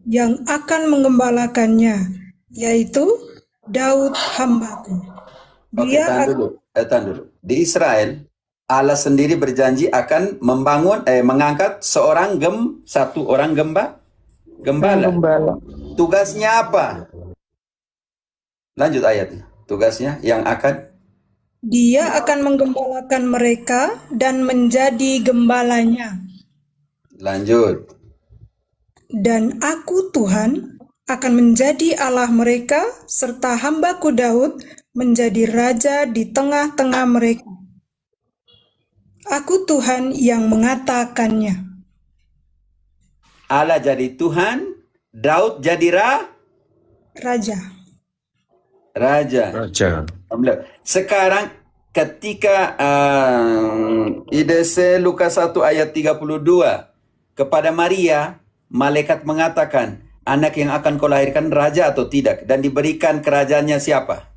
yang akan mengembalakannya, yaitu Daud hambaku. Oke, tahan dulu. Di Israel, Allah sendiri berjanji akan mengangkat satu orang gembala. Tugasnya apa? Lanjut ayatnya. Tugasnya yang akan? Dia akan menggembalakan mereka dan menjadi gembalanya. Lanjut. Dan aku Tuhan akan menjadi Allah mereka, serta hambaku Daud menjadi raja di tengah-tengah mereka. Aku Tuhan yang mengatakannya. Allah jadi Tuhan, Daud jadi Raja. raja. Raja. Sekarang ketika IDC Lukas 1 ayat 32, kepada Maria, malaikat mengatakan, anak yang akan kau lahirkan raja atau tidak? Dan diberikan kerajaannya siapa?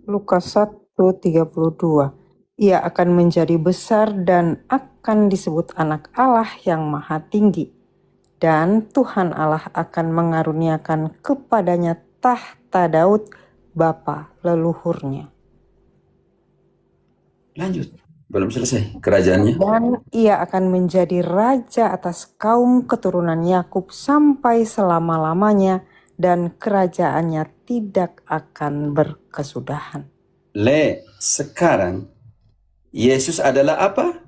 Lukas 1:32. Ia akan menjadi besar dan akan disebut anak Allah yang maha tinggi. Dan Tuhan Allah akan mengaruniakan kepadanya tahta Daud, bapa leluhurnya. Lanjut. Belum selesai kerajaannya. Dan ia akan menjadi raja atas kaum keturunan Yakub sampai selama-lamanya, dan kerajaannya tidak akan berkesudahan. Sekarang Yesus adalah apa?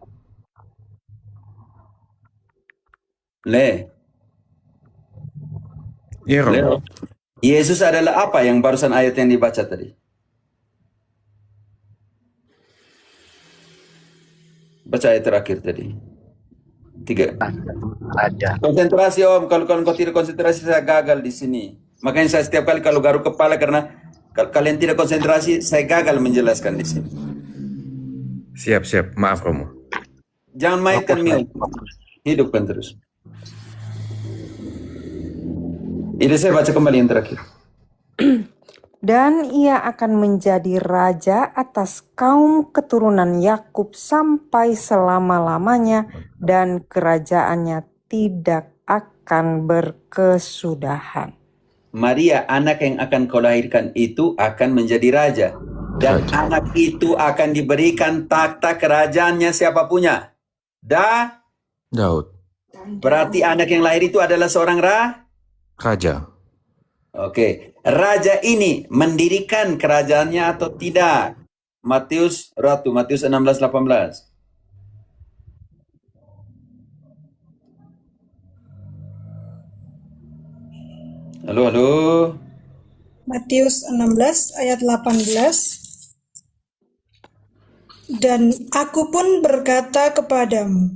Iya, Romo. Yesus adalah apa yang barusan ayat yang dibaca tadi? Baca ayat terakhir tadi. 3. Raja. Konsentrasi Om, kalau kau tidak konsentrasi saya gagal di sini. Makanya saya setiap kali kalau garuk kepala karena kalian tidak konsentrasi, saya gagal menjelaskan di sini. Siap. Maaf, Romo. Jangan mainkan mute. Hidupkan terus. Ini saya baca kembali yang terakhir. Dan ia akan menjadi raja atas kaum keturunan Yakub sampai selama-lamanya, dan kerajaannya tidak akan berkesudahan. Maria, anak yang akan kau lahirkan itu akan menjadi raja. Dan anak itu akan diberikan takhta kerajaannya siapa punya? Daud. Berarti anak yang lahir itu adalah seorang Raja. Oke. Raja ini mendirikan kerajaannya atau tidak? Matius 16:18. Halo. Matius 16 ayat 18. Dan aku pun berkata kepadamu,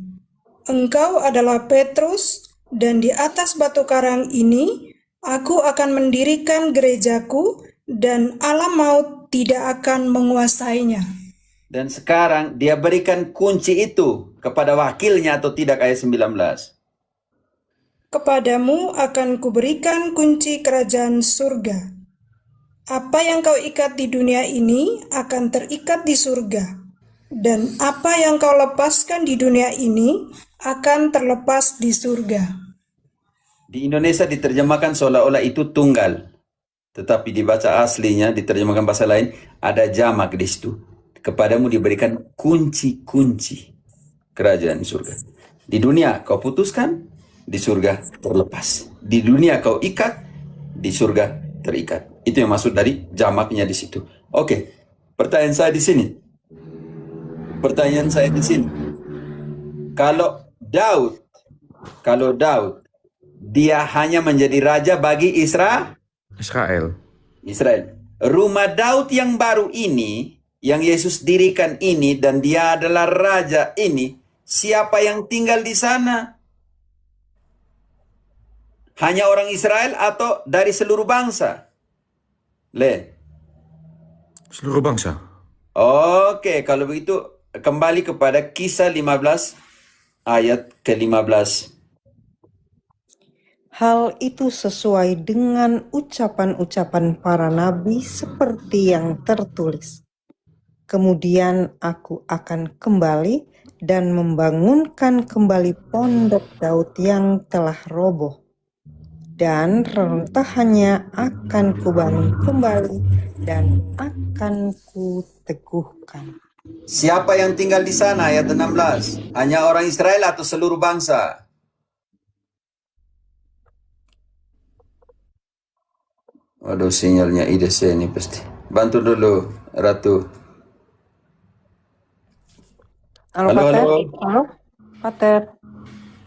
engkau adalah Petrus, dan di atas batu karang ini aku akan mendirikan gerejaku, dan alam maut tidak akan menguasainya. Dan sekarang dia berikan kunci itu kepada wakilnya atau tidak, ayat 19. Kepadamu akan kuberikan kunci kerajaan surga. Apa yang kau ikat di dunia ini akan terikat di surga, dan apa yang kau lepaskan di dunia ini akan terlepas di surga. Di Indonesia diterjemahkan seolah-olah itu tunggal. Tetapi dibaca aslinya, diterjemahkan bahasa lain, ada jamak di situ. Kepadamu diberikan kunci-kunci kerajaan surga. Di dunia kau putuskan, di surga terlepas. Di dunia kau ikat, di surga terikat. Itu yang maksud dari jamaknya di situ. Oke, pertanyaan saya di sini. Kalau Daud, dia hanya menjadi raja bagi Israel. Rumah Daud yang baru ini, yang Yesus dirikan ini, dan dia adalah raja ini, siapa yang tinggal di sana? Hanya orang Israel atau dari seluruh bangsa? Seluruh bangsa. Oke, kalau begitu kembali kepada Kisah 15 ayat ke-15. Hal itu sesuai dengan ucapan-ucapan para nabi seperti yang tertulis. Kemudian aku akan kembali dan membangunkan kembali pondok Daud yang telah roboh. Dan reruntuhannya akan kubangun kembali dan akan kuteguhkan. Siapa yang tinggal di sana? Ayat 16. Hanya orang Israel atau seluruh bangsa? Waduh, sinyalnya IDC ini pasti. Bantu dulu, Ratu. Halo, Pater.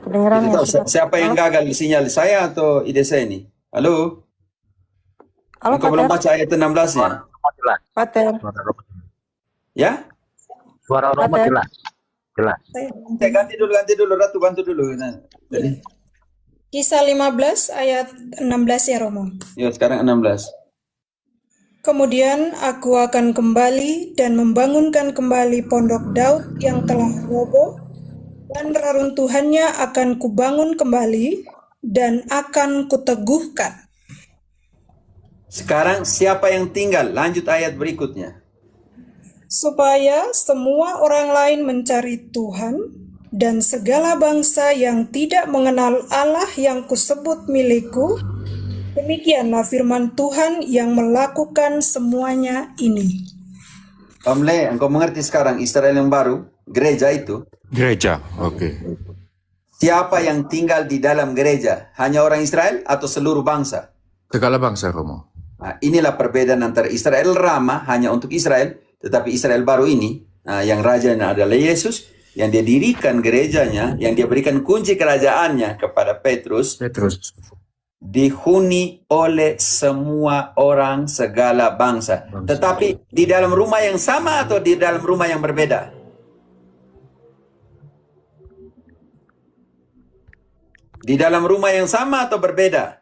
Kedengeran Tidak ya tahu sudah. siapa yang Halo, gagal sinyal, saya atau ide saya ini. Halo, halo engkau belum Pater. baca ayat 16-nya? Jelas. Pater. Suara Romo, Ya? suara Romo Pater. jelas. Jelas. Saya ganti dulu, Ratu bantu dulu. Nah, tadi. Kisah 15 ayat 16 ya Romo. Ya, sekarang 16. Kemudian aku akan kembali dan membangunkan kembali pondok Daud yang telah roboh, dan reruntuhannya akan kubangun kembali dan akan kuteguhkan. Sekarang siapa yang tinggal? Lanjut ayat berikutnya. Supaya semua orang lain mencari Tuhan, dan segala bangsa yang tidak mengenal Allah yang kusebut milikku, demikianlah firman Tuhan yang melakukan semuanya ini. Om Le, engkau mengerti sekarang Israel yang baru, gereja itu. Gereja, oke. Siapa yang tinggal di dalam gereja? Hanya orang Israel atau seluruh bangsa? Segala bangsa, Romo. Nah, inilah perbedaan antara Israel Rama hanya untuk Israel, tetapi Israel baru ini, yang rajanya adalah Yesus, yang dia dirikan gerejanya, yang dia berikan kunci kerajaannya kepada Petrus, dihuni oleh semua orang segala bangsa. Tetapi di dalam rumah yang sama atau di dalam rumah yang berbeda? Di dalam rumah yang sama atau berbeda?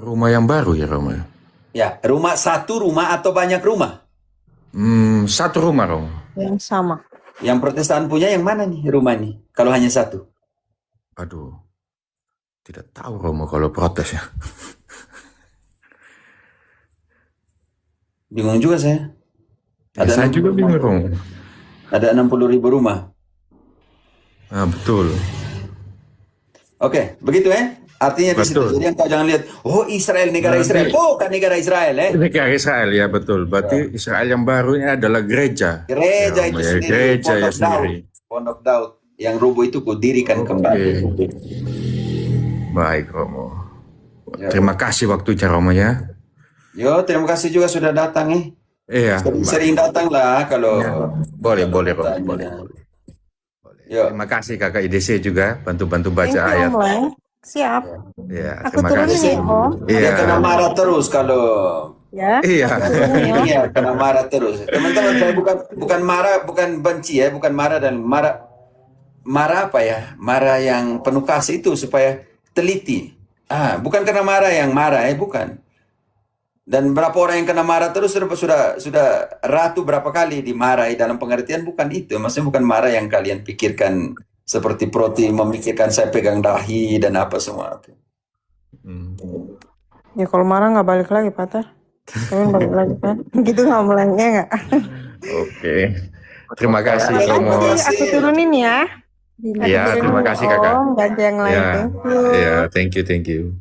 Rumah yang baru ya, Romo. Ya, satu rumah atau banyak rumah? Satu rumah, Romo. Yang sama. Yang Protestan punya yang mana nih rumah nih? Kalau hanya satu? Aduh, tidak tahu Romo kalau protes ya. Bingung juga saya. Saya juga bingung, Romo. Ada 60.000 rumah. Betul. Oke, begitu ya. Artinya di situ. Jadi kau jangan lihat, oh Israel, negara Israel. Bukan negara Israel Negara Israel ya, betul. Berarti Israel yang baru ini adalah gereja. Gereja itu sendiri. Gereja ya sendiri. Pondok Daud. Yang rubuh itu kudirikan kembali. Baik, Romo. Terima kasih waktunya, Romo ya. Yo, terima kasih juga sudah datang Iya. Sering datang lah kalau. Boleh, Romo. Boleh. Terima kasih Kakak IDC juga bantu-bantu baca ayat. Siap. Ya, Aku terima turunin kasih. ya, Om. Dia kena marah terus kalau. Ya. Iya. Iya, kena marah terus. Teman-teman, saya bukan marah, bukan benci ya, bukan marah dan marah apa ya? Marah yang penuh kasih itu supaya teliti. Bukan karena marah yang marah bukan. Dan berapa orang yang kena marah terus sudah ratu berapa kali dimarahi dalam pengertian bukan itu. Maksudnya bukan marah yang kalian pikirkan seperti Proti memikirkan saya pegang dahi dan apa semua. Ya kalau marah nggak balik lagi, Pater. Kalian balik lagi kan? Gitu nggak mulainya nggak? Oke. Terima kasih, Romo. Aku turunin ya. Iya, terima kasih Kakak. Om, ganti yang lain. Iya, thank you.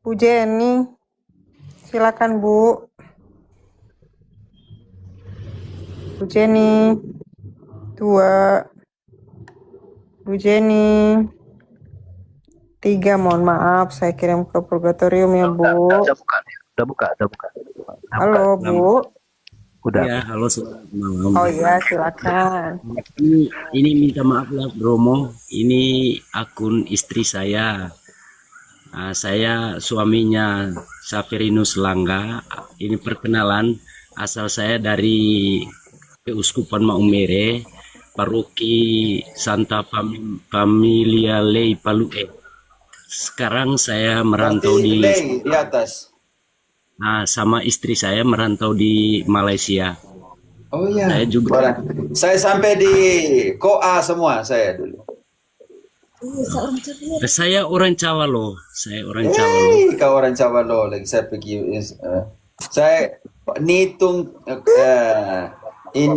Bu Jenny. Silakan Bu. Bu Jenny. 2. Bu Jenny. 3, mohon maaf saya kirim ke purgatorium ya Bu. Udah buka. Halo Bu. Udah. Ya, halo selamat malam. Oh ya, silakan. Ini minta maaf lah Romo. Ini akun istri saya. Saya suaminya Saferinus Langga. Ini perkenalan, asal saya dari Keuskupan Maumere, Paroki Santa Familia Lei Palue. Sekarang saya merantau di atas. Sama istri saya merantau di Malaysia. Oh iya. Saya juga. Saya sampai di Koa semua saya dulu. Saya orang Cawalo. Kau orang Cawalo lagi saya pergi. Saya nitung di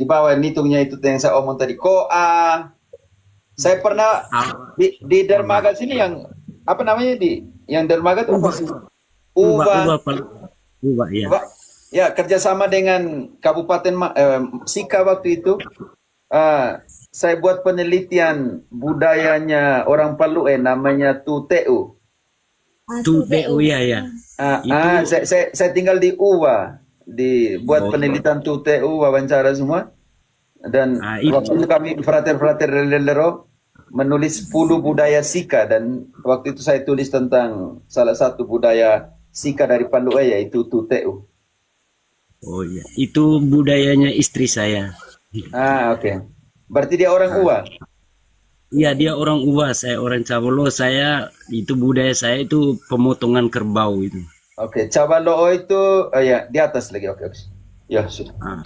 bawah nitungnya itu yang saya omong tadi Koa. Saya pernah di dermaga sini yang apa namanya yang dermaga itu Uba ya. Ya, kerjasama dengan Kabupaten Sika waktu itu. Saya buat penelitian budayanya orang Palue namanya Tuteu. Tuteu ya. Saya tinggal di Uwa, buat penelitian Tuteu, wawancara semua. Dan Itu waktu itu kami frater-frater Lelero menulis 10 budaya Sika, dan waktu itu saya tulis tentang salah satu budaya Sika dari Palu yaitu Tuteu. oh ya, itu budayanya istri saya. Oke. Berarti dia orang Uwa. Iya, dia orang Uwa, saya orang Cabolo. Saya itu budaya saya itu pemotongan kerbau itu. Oke, Cabaloo itu ya di atas lagi. Oke. Ya, sudah.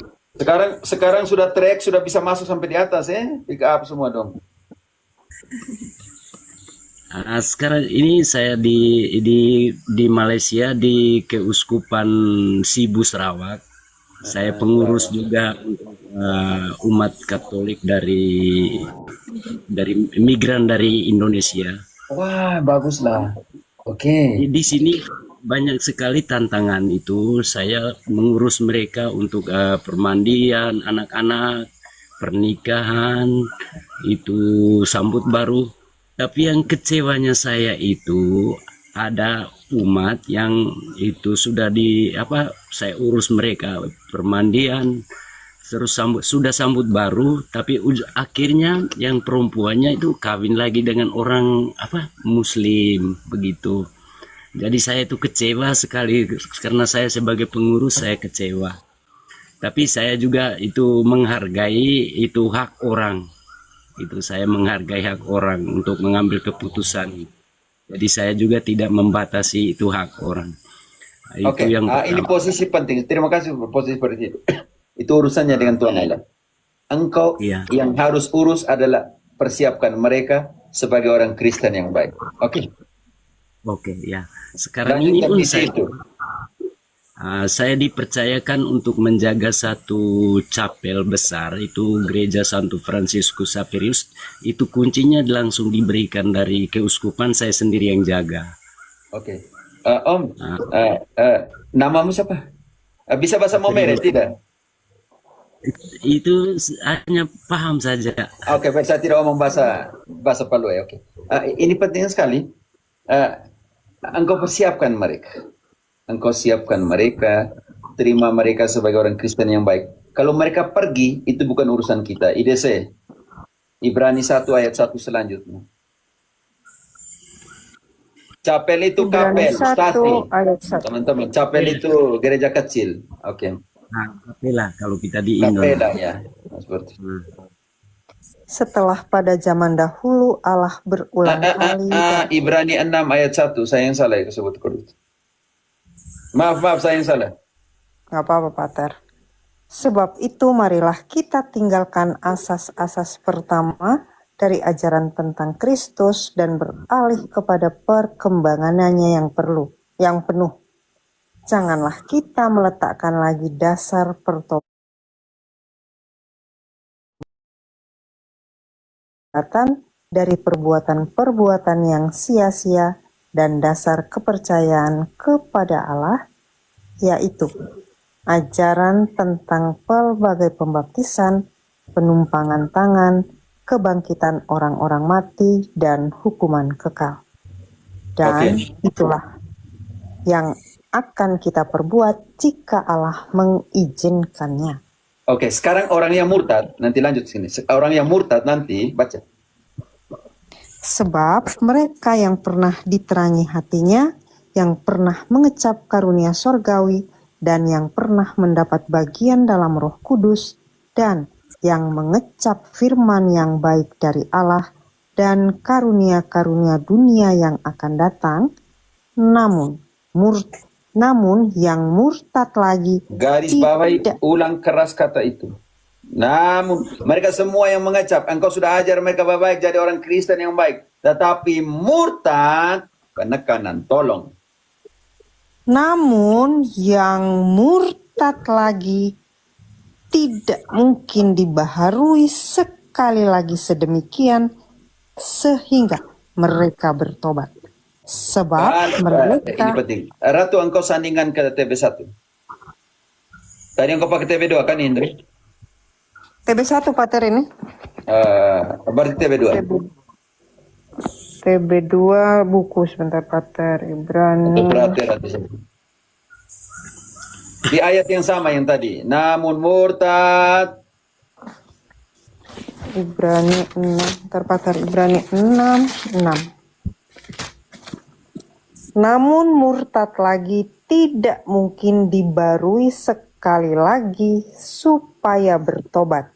Sekarang sudah trek, sudah bisa masuk sampai di atas pick up semua dong. Sekarang ini saya di Malaysia di Keuskupan Sibu Sarawak. Saya pengurus juga umat Katolik dari migran dari Indonesia. Wah, baguslah. Oke. Di sini banyak sekali tantangan itu. Saya mengurus mereka untuk permandian anak-anak, pernikahan, itu sambut baru. Tapi yang kecewanya saya itu ada umat yang itu sudah saya urus mereka permandian, terus sudah sambut baru, tapi akhirnya yang perempuannya itu kawin lagi dengan orang Muslim begitu. Jadi saya itu kecewa sekali, karena saya sebagai pengurus saya kecewa. Tapi saya juga itu menghargai itu hak orang. Itu saya menghargai hak orang untuk mengambil keputusan. Jadi saya juga tidak membatasi itu hak orang. Oke, Itu yang ini pertama. posisi penting. Terima kasih posisi seperti itu. Itu urusannya dengan Tuhan Allah. Engkau Iya. yang harus urus adalah persiapkan mereka sebagai orang Kristen yang baik. Oke. Oke, ya. Sekarang Lanjut ini pun misi itu. saya dipercayakan untuk menjaga satu chapel besar, itu Gereja Santo Fransiskus Xaverius. Itu kuncinya langsung diberikan dari keuskupan, saya sendiri yang jaga. Oke. Om, namamu siapa? Bisa bahasa Momere tidak? Itu hanya paham saja. Oke, baik, saya tidak ngomong bahasa Palu ya. Oke. Ini penting sekali. Engkau persiapkan mereka. Engkau siapkan mereka, terima mereka sebagai orang Kristen yang baik. Kalau mereka pergi, itu bukan urusan kita. IDC, Ibrani 1 ayat 1 selanjutnya. Chapel itu Ibrani kapel, 1 stasi. ayat 1. Teman-teman, chapel itu gereja kecil. Oke. Kapela kalau kita di Indo. Kapela ya. Seperti itu. Setelah pada zaman dahulu Allah berulang kali Ibrani 6 ayat 1. Saya yang salah ya sebut kodut. Maaf, saya yang salah. Nggak apa-apa, Pater. Sebab itu marilah kita tinggalkan asas-asas pertama dari ajaran tentang Kristus dan beralih kepada perkembangannya yang penuh. Janganlah kita meletakkan lagi dasar pertobatan dari perbuatan-perbuatan yang sia-sia dan dasar kepercayaan kepada Allah, yaitu ajaran tentang pelbagai pembaptisan, penumpangan tangan, kebangkitan orang-orang mati, dan hukuman kekal. Dan itulah yang akan kita perbuat jika Allah mengizinkannya. Oke, sekarang orang yang murtad, nanti lanjut sini. Orang yang murtad nanti, baca. Sebab mereka yang pernah diterangi hatinya, yang pernah mengecap karunia sorgawi, dan yang pernah mendapat bagian dalam Roh Kudus, dan yang mengecap firman yang baik dari Allah, dan karunia-karunia dunia yang akan datang, namun yang murtad lagi, Garis bawahi, ulang keras kata itu. Namun mereka semua yang mengecap, engkau sudah ajar mereka baik jadi orang Kristen yang baik, tetapi murtad, penekanan, tolong. Namun yang murtad lagi tidak mungkin dibaharui sekali lagi sedemikian sehingga mereka bertobat. Sebab mereka... Ini penting. Ratu, engkau sandingkan ke TB1. Tadi engkau pakai TB2 kan, Indri? TB1, Pater, ini? Berarti TB2. TB2 buku, sebentar, Pater. Ibrani. Di ayat yang sama yang tadi. Namun murtad. Ibrani 6, terpatar Ibrani 6. Namun murtad lagi tidak mungkin dibarui sekali lagi supaya bertobat.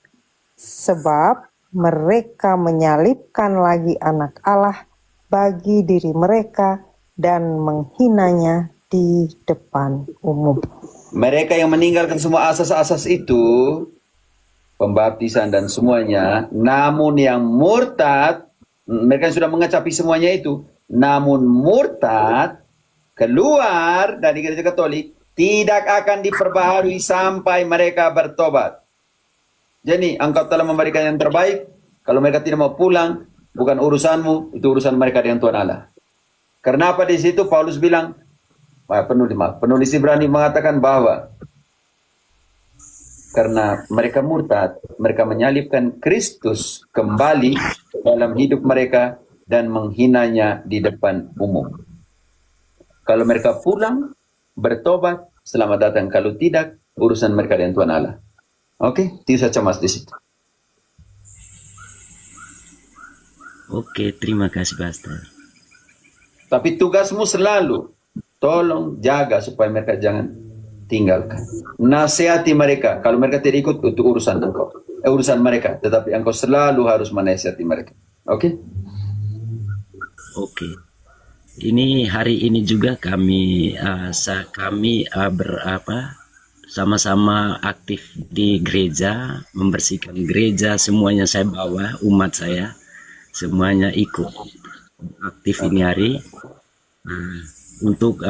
Sebab mereka menyalibkan lagi anak Allah bagi diri mereka dan menghinanya di depan umum. Mereka yang meninggalkan semua asas-asas itu, pembaptisan dan semuanya, namun yang murtad, mereka yang sudah mengecapi semuanya itu, namun murtad keluar dari gereja Katolik tidak akan diperbaharui sampai mereka bertobat. Jadi engkau telah memberikan yang terbaik. Kalau mereka tidak mau pulang, bukan urusanmu, itu urusan mereka dengan Tuhan Allah. Karena apa di situ Paulus bilang, penulis Ibrani mengatakan bahwa karena mereka murtad, mereka menyalibkan Kristus kembali dalam hidup mereka dan menghinanya di depan umum. Kalau mereka pulang, bertobat, selamat datang. Kalau tidak, urusan mereka dengan Tuhan Allah. Oke, tidak usah cemas di situ. Oke, terima kasih Pastor. Tapi tugasmu selalu, tolong jaga supaya mereka jangan tinggalkan. Nasihati mereka. Kalau mereka tidak ikut, itu urusan engkau. Urusan mereka. Tetapi engkau selalu harus menasihati mereka. Oke? Oke. Ini hari ini juga kami sama-sama aktif di gereja, membersihkan gereja, semuanya saya bawa, umat saya semuanya ikut aktif ini hari. Untuk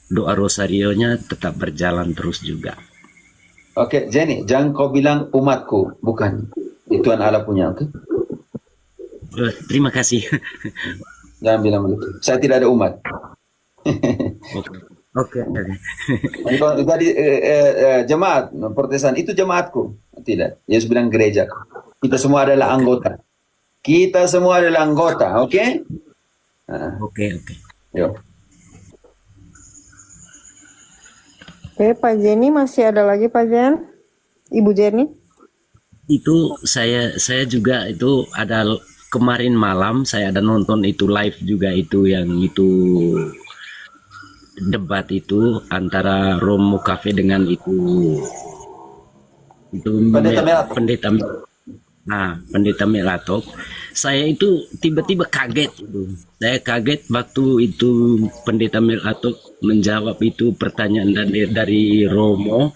doa rosarionya tetap berjalan terus juga. Oke, Jenny, jangan kau bilang umatku, bukan. Itu Tuhan Allah punya, oke? Terima kasih. Jangan bilang begitu. Saya tidak ada umat. Oke. Tadi jemaat Protestan itu jemaatku. Tidak. Yesus bilang gereja. Kita semua adalah anggota. Kita semua adalah anggota, oke? Oke. Yuk. Oke, Pak Jenny masih ada lagi Pak Jen? Ibu Jenny? Itu saya juga itu ada kemarin malam saya ada nonton itu live juga itu yang itu debat itu antara Romo Cafe dengan itu pendeta Melatok. Saya itu tiba-tiba kaget itu. Saya kaget waktu itu pendeta Melatok menjawab itu pertanyaan dari Romo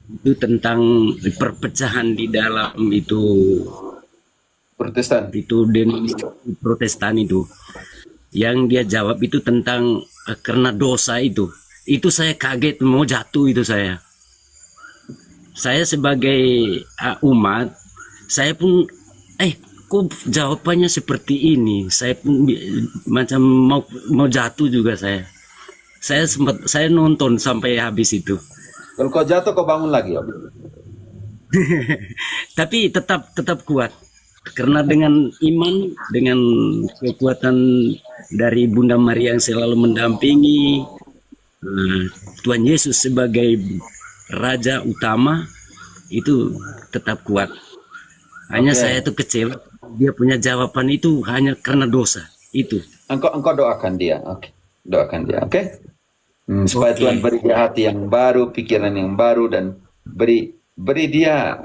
itu tentang perpecahan di dalam itu Protestan. Itu Protestan itu. Yang dia jawab itu tentang karena dosa itu. Itu saya kaget, mau jatuh itu saya. Saya sebagai umat, saya pun kok jawabannya seperti ini. Saya pun macam mau jatuh juga saya. Saya nonton sampai habis itu. Kalau kau jatuh kau bangun lagi, Om. Tapi tetap kuat. Karena dengan iman, dengan kekuatan dari Bunda Maria yang selalu mendampingi, Tuhan Yesus sebagai Raja utama, itu tetap kuat. Hanya saya itu kecewa, dia punya jawaban itu hanya karena dosa. Itu. Engkau doakan dia, oke. Doakan dia, oke? Supaya Tuhan beri dia hati yang baru, pikiran yang baru, dan beri dia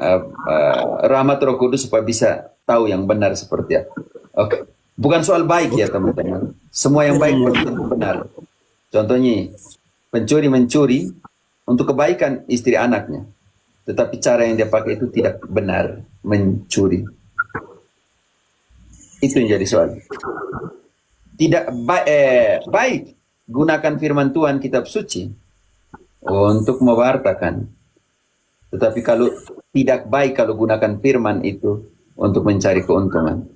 rahmat Roh Kudus supaya bisa tahu yang benar seperti apa. Oke. Bukan soal baik ya teman-teman. Semua yang baik belum tentu benar. Contohnya pencuri mencuri untuk kebaikan istri anaknya, tetapi cara yang dia pakai itu tidak benar, mencuri. Itu yang jadi soal. Tidak baik gunakan firman Tuhan kitab suci untuk mewartakan. Tetapi kalau tidak baik kalau gunakan firman itu untuk mencari keuntungan.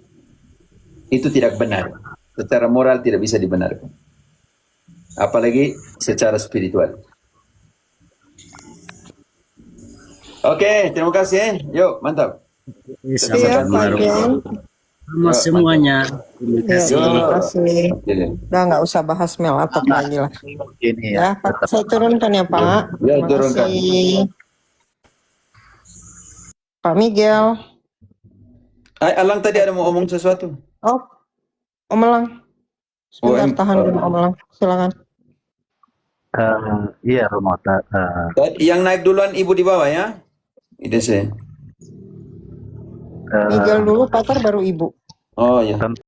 Itu tidak benar. Secara moral tidak bisa dibenarkan. Apalagi secara spiritual. Oke, terima kasih. Yuk, mantap. Iya, Pak Jen. Sama semuanya. Terima kasih. Udah nggak usah bahas Melatok lagi lah. Ya, Pak, saya turunkan ya Pak. Ya, Terima turunkan. kasih. Pak Miguel. Alang tadi ada mau omong sesuatu. Oh, Om Elang. Sebentar, tahan dulu Om Elang. Silakan. Iya Romo. Yang naik duluan ibu di bawah ya. IDC. Nigel dulu, Pater baru Ibu. Oh ya.